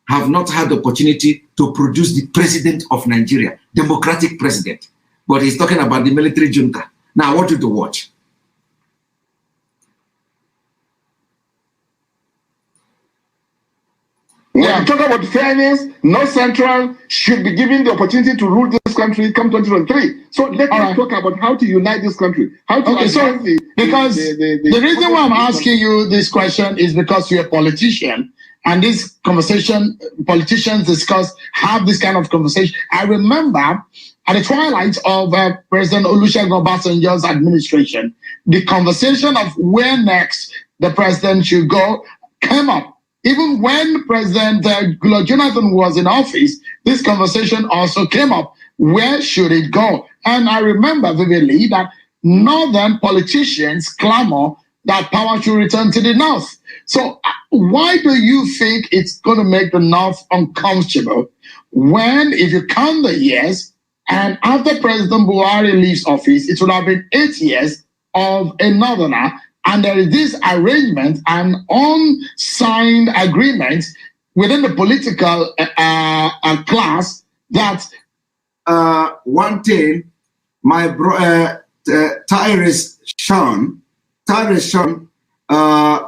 have not had the opportunity to produce the president of Nigeria, democratic president. But he's talking about the military junta. Now I want you to watch. Yeah, we talk about fairness. North Central should be given the opportunity to rule this country come 2023. So let us talk about how to unite this country. How to because the reason why I'm asking you this question is because you're a politician, and this conversation, politicians have this kind of conversation. I remember at the twilight of President Olusegun Obasanjo's administration, the conversation of where next the president should go came up. Even when President Goodluck Jonathan was in office, this conversation also came up. Where should it go? And I remember vividly that northern politicians clamor that power should return to the north. So why do you think it's going to make the north uncomfortable when, if you count the years, and after President Buhari leaves office, it would have been 8 years of a northerner, and there is this arrangement, an unsigned agreement within the political class that one thing, my brother Tyrus Sean,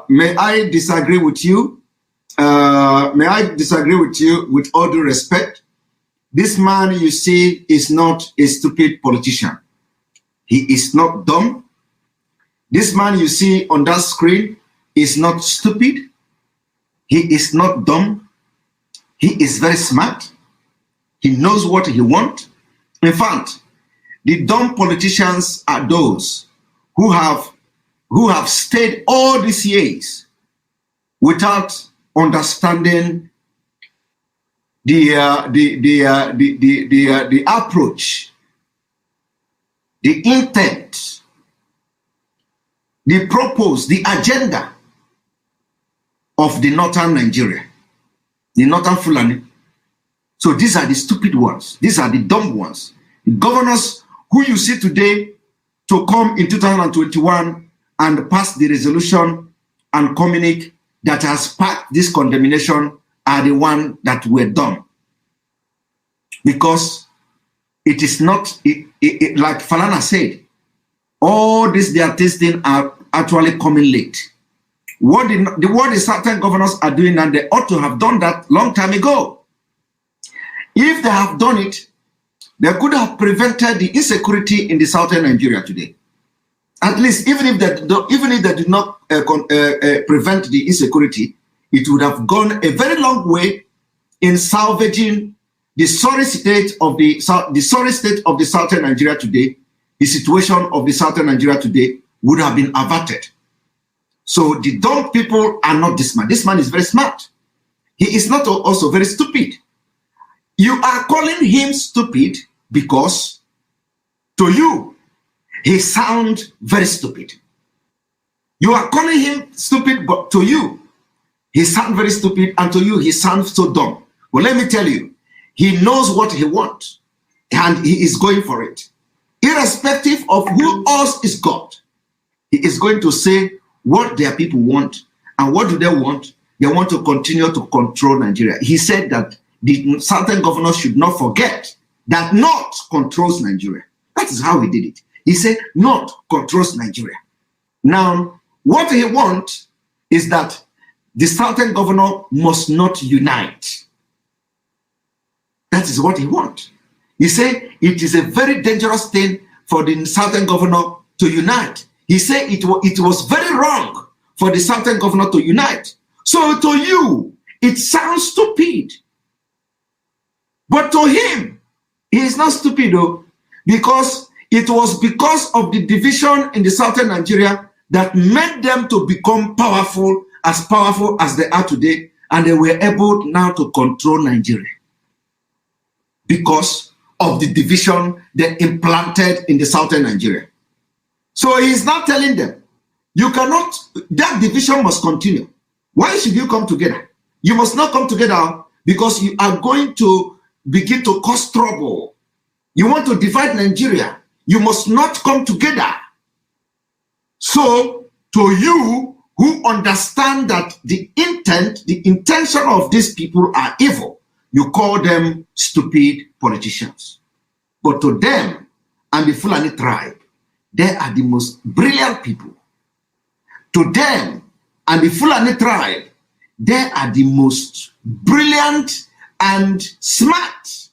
may I disagree with you? May I disagree with you with all due respect? This man you see is not a stupid politician. He is not dumb. This man you see on that screen is not stupid. He is not dumb. He is very smart. He knows what he wants. In fact, the dumb politicians are those who have stayed all these years without understanding the approach, the intent, the purpose, the agenda of the northern Nigeria, the northern Fulani. So these are the stupid ones. These are the dumb ones. The governors who you see today to come in 2021 and pass the resolution and communique that has sparked this condemnation are the ones that were dumb. Because it is not, like Falana said, all this they are testing are actually coming late. What the certain governors are doing, and they ought to have done that long time ago. If they have done it, they could have prevented the insecurity in the southern Nigeria today. At least, even if they did not prevent the insecurity, it would have gone a very long way in salvaging the sorry state of the southern Nigeria today. The situation of the southern Nigeria today would have been averted. So the dumb people are not this man. This man is very smart. He is not also very stupid. You are calling him stupid because to you, he sounds very stupid. You are calling him stupid, but to you, he sounds very stupid, and to you, he sounds so dumb. Well, let me tell you, he knows what he wants, and he is going for it. Irrespective of who else is God, he is going to say what their people want. And what do they want? They want to continue to control Nigeria. He said that the southern governors should not forget that North controls Nigeria. That is how he did it. He said North controls Nigeria. Now, what he wants is that the southern governor must not unite. That is what he wants. He said it is a very dangerous thing for the southern governor to unite. He said it was very wrong for the southern governor to unite. So to you, it sounds stupid. But to him, he is not stupid though, because it was because of the division in the southern Nigeria that made them to become powerful as they are today, and they were able now to control Nigeria. Because of the division they implanted in the southern Nigeria. So he's not telling them, you cannot, that division must continue. Why should you come together? You must not come together because you are going to begin to cause trouble. You want to divide Nigeria. You must not come together. So to you who understand that the intention of these people are evil, you call them stupid politicians. But to them and the Fulani tribe, they are the most brilliant people. To them and the Fulani tribe, they are the most brilliant and smart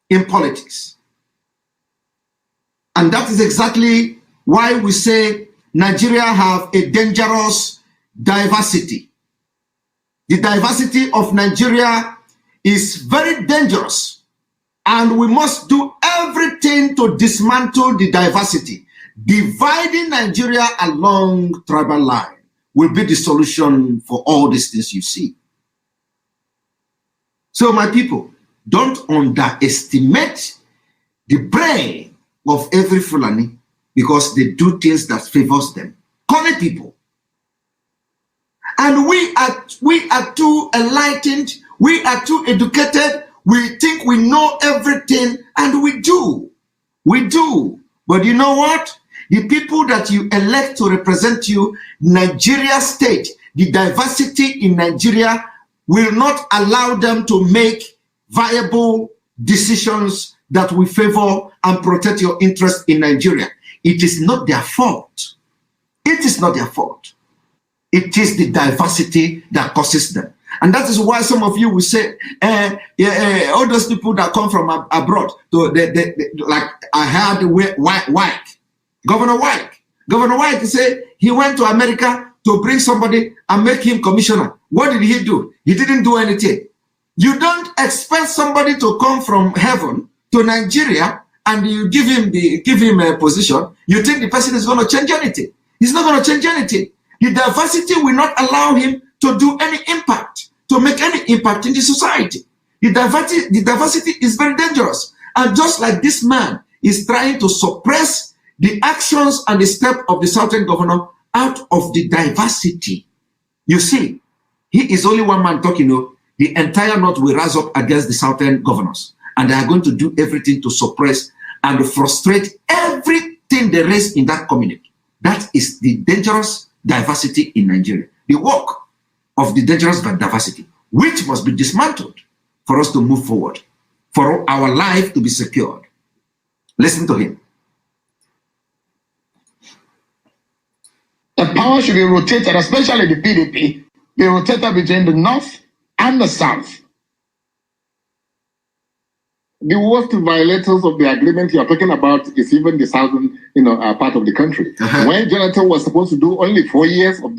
in politics. And that is exactly why we say Nigeria have a dangerous diversity. The diversity of Nigeria is very dangerous, and we must do everything to dismantle the diversity. Dividing Nigeria along tribal line will be the solution for all these things you see. So my people, don't underestimate the brain of every Fulani, because they do things that favors them. Cunning people. And we are too enlightened, we are too educated, we think we know everything, and we do. We do. But you know what? The people that you elect to represent you, Nigeria state, the diversity in Nigeria will not allow them to make viable decisions that will favor and protect your interest in Nigeria. It is not their fault. It is not their fault. It is the diversity that causes them. And that is why some of you will say, all those people that come from abroad, like I heard White, Governor White say he went to America to bring somebody and make him commissioner. What did he do? He didn't do anything. You don't expect somebody to come from heaven to Nigeria and you give him a position. You think the person is going to change anything? He's not going to change anything. The diversity will not allow him to do any impact, to make any impact in the society. The diversity is very dangerous. And just like this man is trying to suppress the actions and the step of the Southern governor out of the diversity. You see, he is only one man talking. The entire North will rise up against the Southern governors. And they are going to do everything to suppress and frustrate everything there is in that community. That is the dangerous diversity in Nigeria. The work of the dangerous diversity, which must be dismantled for us to move forward, for our life to be secured. Listen to him. The power should be rotated, especially the PDP, be rotated between the North and the South. The worst violators of the agreement you are talking about is even the southern, part of the country. When Jonathan was supposed to do only 4 years of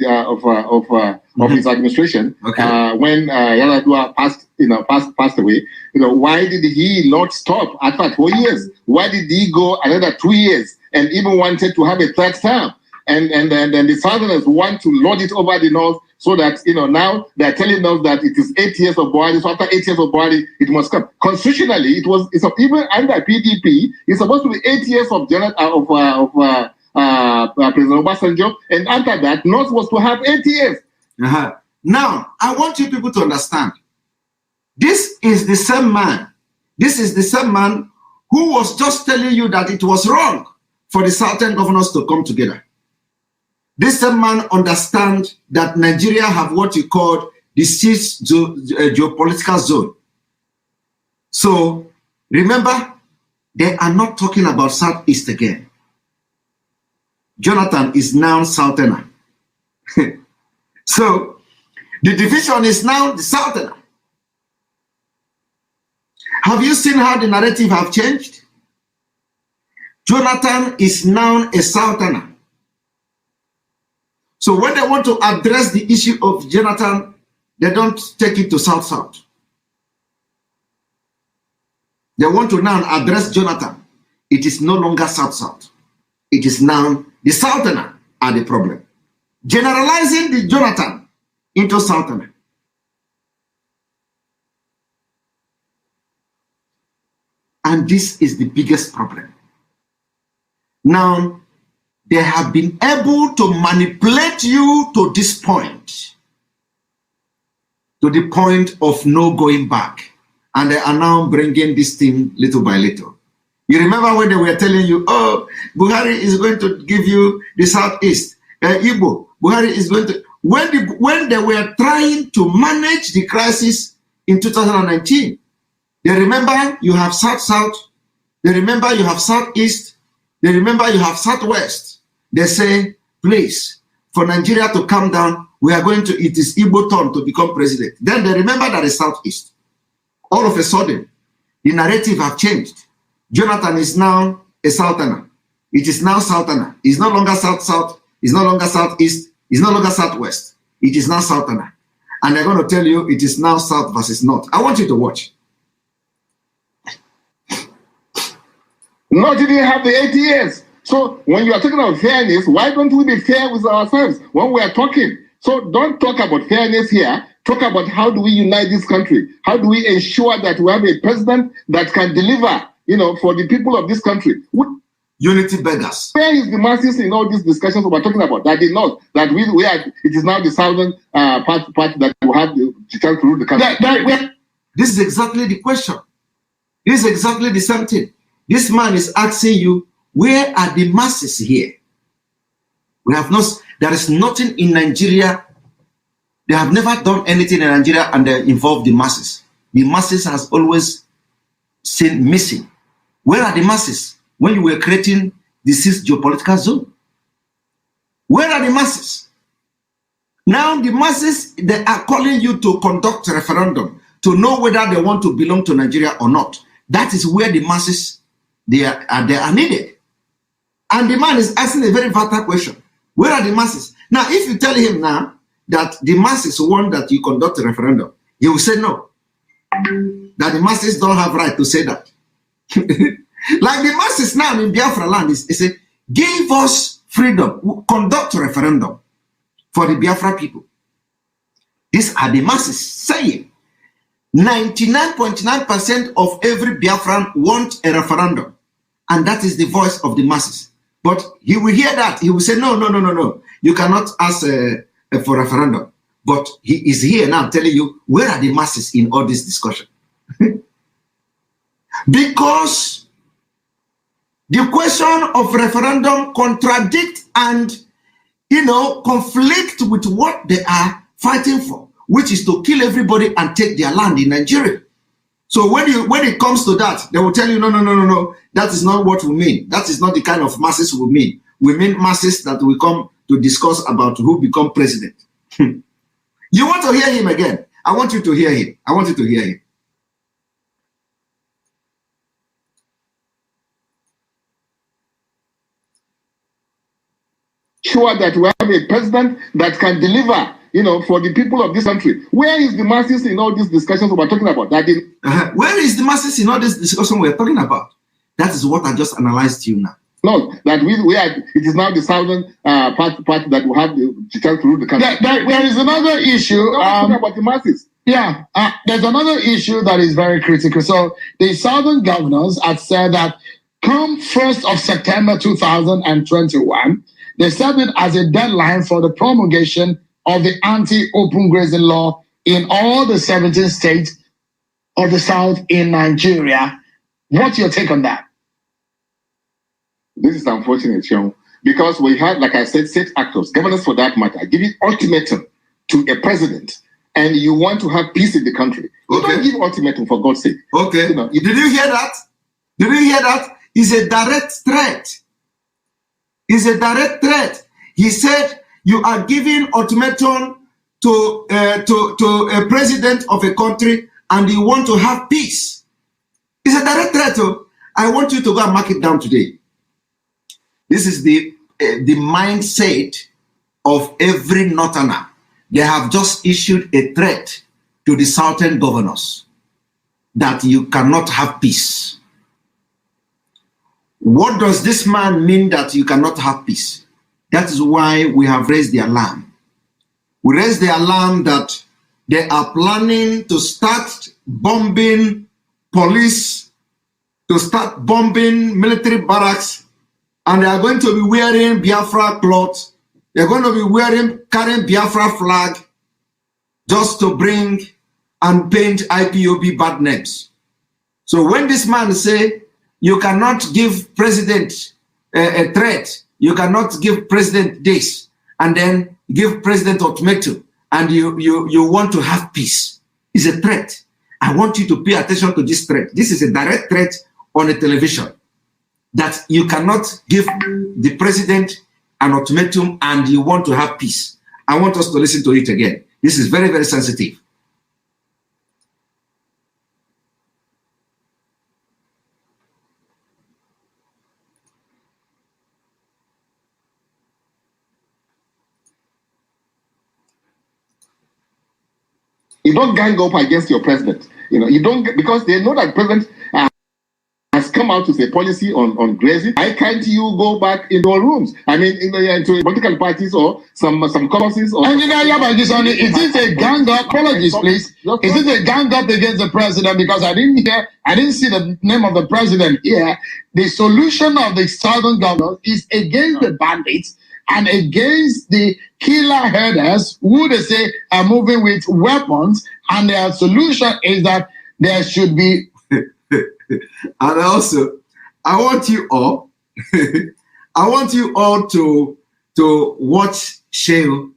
his administration, when Yar'Adua passed away, why did he not stop after 4 years? Why did he go another 2 years and even wanted to have a third term? And then the Southerners want to load it over the North, so that now they're telling us that it is 8 years of Buhari. So after 8 years of Buhari, it must come. Constitutionally, it's even under PDP. It's supposed to be 8 years of President Obasanjo, and after that, North was to have 8 years. Now, I want you people to understand. This is the same man. This is the same man who was just telling you that it was wrong for the Southern governors to come together. This same man understands that Nigeria have what you call the sixth geopolitical zone. So remember, they are not talking about Southeast again. Jonathan is now Southerner. So the division is now the Southerner. Have you seen how the narrative have changed? Jonathan is now a Southerner. So when they want to address the issue of Jonathan, they don't take it to South-South. They want to now address Jonathan. It is no longer South-South. It is now the Southerner are the problem. Generalizing the Jonathan into Southerner. And this is the biggest problem. Now, they have been able to manipulate you to this point, to the point of no going back. And they are now bringing this thing little by little. You remember when they were telling you, oh, Buhari is going to give you the Southeast, Igbo, Buhari is going to... When they were trying to manage the crisis in 2019, they remember you have South-South, they remember you have Southeast, They remember you have Southwest. They say, please, for Nigeria to calm down, it is Igbo turn to become president. Then they remember that is Southeast. All of a sudden, the narrative have changed. Jonathan is now a Southerner. It is now Southerner. It's no longer South-South. It's no longer Southeast. It's no longer Southwest. It is now Southerner. And they're going to tell you it is now South versus North. I want you to watch. Not even have the 8 years. So when you are talking about fairness, why don't we be fair with ourselves when we are talking? So don't talk about fairness here. Talk about how do we unite this country? How do we ensure that we have a president that can deliver, for the people of this country? Unity beggars. Where is the masses in all these discussions we're talking about? That did not, that we are, it is now the southern part that will have the chance to rule the country. This is exactly the question. This is exactly the same thing. This man is asking you, where are the masses here? There is nothing in Nigeria. They have never done anything in Nigeria and they involve the masses. The masses has always been missing. Where are the masses when you were creating the 6th geopolitical zone? Where are the masses? Now the masses, they are calling you to conduct a referendum to know whether they want to belong to Nigeria or not. That is where the masses, they are needed. And the man is asking a very vital question. Where are the masses? Now, if you tell him now that the masses want that you conduct a referendum, he will say no. That the masses don't have right to say that. Like the masses now in Biafra land is say, give us freedom, conduct a referendum for the Biafra people. These are the masses saying 99.9% of every Biafran want a referendum. And that is the voice of the masses. But he will hear that. He will say, no. You cannot ask for referendum. But he is here now telling you, where are the masses in all this discussion? Because the question of referendum contradict and, conflict with what they are fighting for, which is to kill everybody and take their land in Nigeria. So when it comes to that, they will tell you, no, that is not what we mean. That is not the kind of masses we mean. We mean masses that will come to discuss about who become president. You want to hear him again? I want you to hear him. I want you to hear him. Sure that we have a president that can deliver, for the people of this country. Where is the masses in all these discussions we're talking about? Where is the masses in all this discussion we're talking about? That is what I just analyzed to you now. No, that we are. It is now the southern part that will have the chance to rule the country. There is another issue. About the masses. Yeah, there's another issue that is very critical. So the southern governors have said that come 1st of September 2021, they set it as a deadline for the promulgation of the anti-open grazing law in all the 17 states of the South in Nigeria. What's your take on that? This is unfortunate, because we have, like I said, 6 actors, governors for that matter, giving ultimatum to a president, and you want to have peace in the country. You don't give ultimatum, for God's sake. Okay. Did you hear that? Did you hear that? It's a direct threat. It's a direct threat. He said, you are giving ultimatum to a president of a country and you want to have peace. It's a direct threat. I want you to go and mark it down today. This is the mindset of every northerner. They have just issued a threat to the southern governors that you cannot have peace. What does this man mean that you cannot have peace? That is why we have raised the alarm. We raised the alarm that they are planning to start bombing police, to start bombing military barracks, and they are going to be wearing Biafra clothes. They're going to be carrying Biafra flag just to bring and paint IPOB bad names. So when this man say, you cannot give president a threat, you cannot give president this, and then give president ultimatum, and you want to have peace. It's a threat. I want you to pay attention to this threat. This is a direct threat on the television. that you cannot give the president an ultimatum and you want to have peace. I want us to listen to it again. This is very, very sensitive. You don't gang up against your president. You don't, because they know that the president has come out with a policy on grazing. Why can't you go back into your rooms? I mean, into political parties or some caucuses or. Engineer Yabagi, is this a gang up? Apologies, please. Is this a gang up against the president? Because I didn't see the name of the president here. The solution of the southern governors is against the bandits and against the killer herders who they say are moving with weapons, and their solution is that there should be. And also, I want you all, to watch Shehu.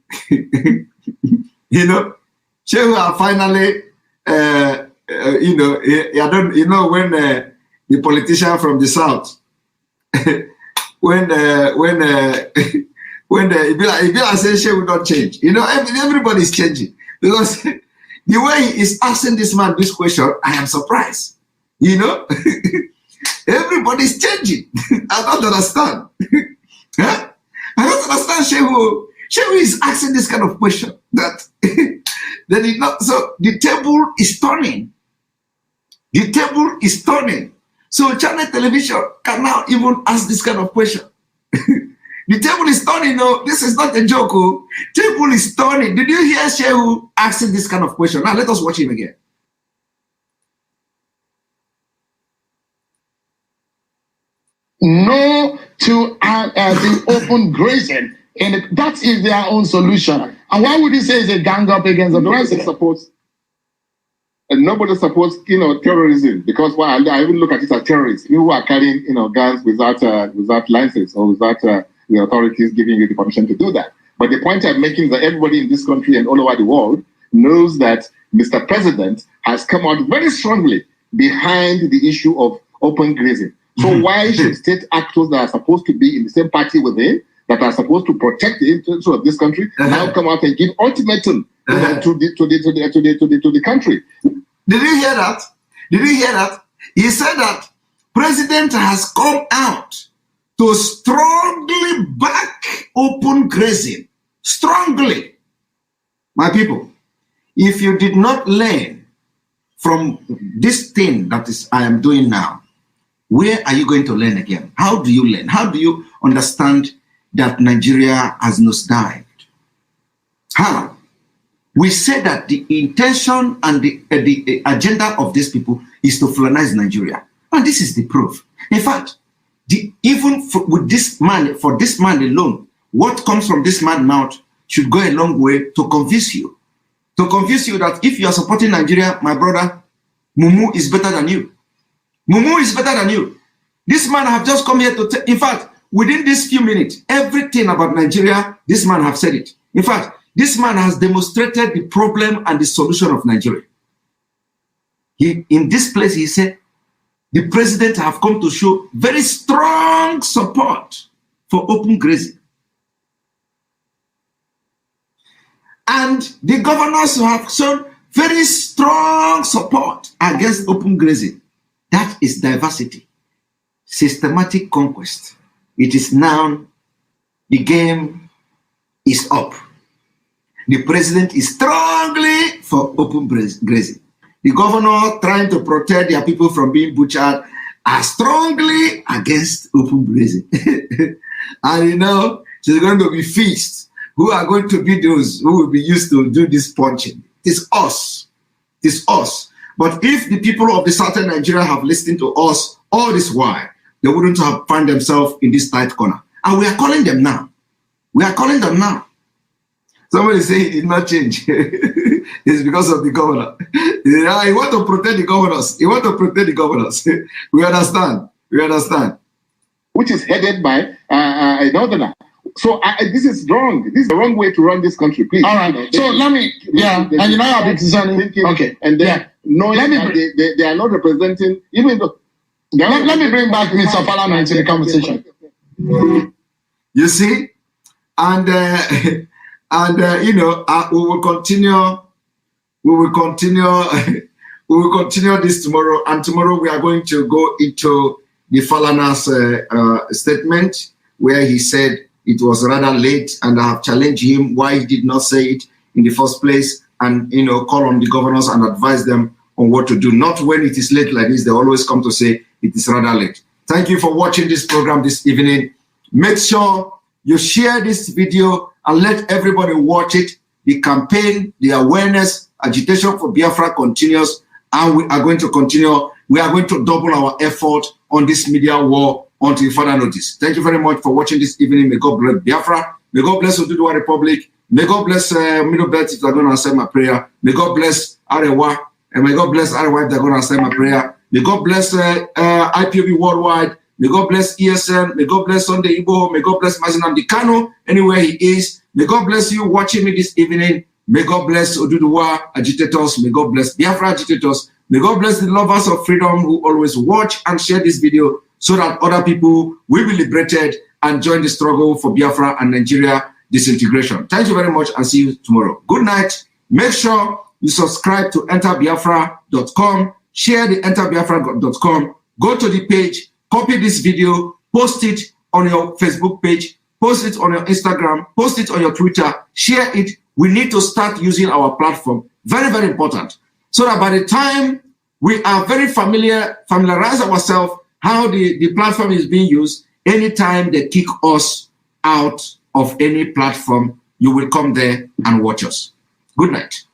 Shehu are finally, when the politician from the south, when Ibila says Shehu will not change. Everybody's changing because the way he is asking this man this question, I am surprised. Everybody's changing. I don't understand. Huh? I don't understand Shehu. Shehu is asking this kind of question that so the table is turning. The table is turning. So channel television can now even ask this kind of question. The table is turning. No, this is not a joke. Table is turning. Did you hear Shehu asking this kind of question? Now let us watch him again. No to the open grazing, and that is their own solution. And why would you say it's a gang up against the president? Nobody supports terrorism, because I even look at it as terrorists. You who are carrying guns without license or without the authorities giving you the permission to do that. But the point I'm making is that everybody in this country and all over the world knows that Mr. President has come out very strongly behind the issue of open grazing. So why should state actors that are supposed to be in the same party with him, that are supposed to protect the interests of this country, now come out and give ultimatum to the country? Did you hear that? Did you hear that? He said that president has come out to strongly back open grazing. Strongly. My people, if you did not learn from this thing that I am doing now, where are you going to learn again? How do you learn? How do you understand that Nigeria has nosedived? How? We say that the intention and the agenda of these people is to colonize Nigeria. And this is the proof. In fact, with this man, for this man alone, what comes from this man's mouth should go a long way to convince you. To convince you that if you are supporting Nigeria, my brother, Mumu is better than you. Mumu is better than you. This man have just come here to in fact, within these few minutes, everything about Nigeria, this man have said it. In fact, this man has demonstrated the problem and the solution of Nigeria. In this place, he said, the president have come to show very strong support for open grazing. And the governors have shown very strong support against open grazing. That is diversity, systematic conquest. It is now, the game is up. The president is strongly for open grazing. The governor trying to protect their people from being butchered are strongly against open grazing. And there's going to be feasts. Who are going to be those who will be used to do this punching? It is us. It is us. But if the people of the southern Nigeria have listened to us all this while, they wouldn't have found themselves in this tight corner. And we are calling them now. We are calling them now. Somebody say it did not change. It's because of the governor. He want to protect the governors. He want to protect the governors. We understand. We understand. Which is headed by a northerner. So this is wrong. This is the wrong way to run this country, please. All right. So let me, and I'll be thinking, okay. And then knowing that they are not representing, even though Let me bring back Mr. Falana into the conversation. You see, and you know, we will continue. We will continue. We will continue this tomorrow, and tomorrow we are going to go into the Falana's statement, where he said it was rather late, and I have challenged him why he did not say it in the first place, and you know, call on the governors and advise them on what to do. Not when it is late like this, they always come to say it is rather late. Thank you for watching this program this evening. Make sure you share this video and let everybody watch it. The campaign, the awareness, agitation for Biafra continues, and we are going to continue. We are going to double our effort on this media war until further notice. Thank you very much for watching this evening. May God bless Biafra. May God bless Oduduwa Republic. May God bless Middle Belt if they're going to accept my prayer. May God bless Arewa. And may God bless Arewa if they're going to accept my prayer. May God bless IPOB Worldwide. May God bless ESN. May God bless Sunday Igboho. May God bless Mazi Nnamdi Kanu anywhere he is. May God bless you watching me this evening. May God bless Oduduwa agitators. May God bless Biafra agitators. May God bless the lovers of freedom who always watch and share this video so that other people will be liberated and join the struggle for Biafra and Nigeria disintegration. Thank you very much and see you tomorrow. Good night. Make sure you subscribe to enterbiafra.com. Share the enterbiafra.com. Go to the page, copy this video, post it on your Facebook page, post it on your Instagram, post it on your Twitter, share it. We need to start using our platform. Very, very important. So that by the time we are very familiarize ourselves how the platform is being used, anytime they kick us out of any platform, you will come there and watch us. Good night.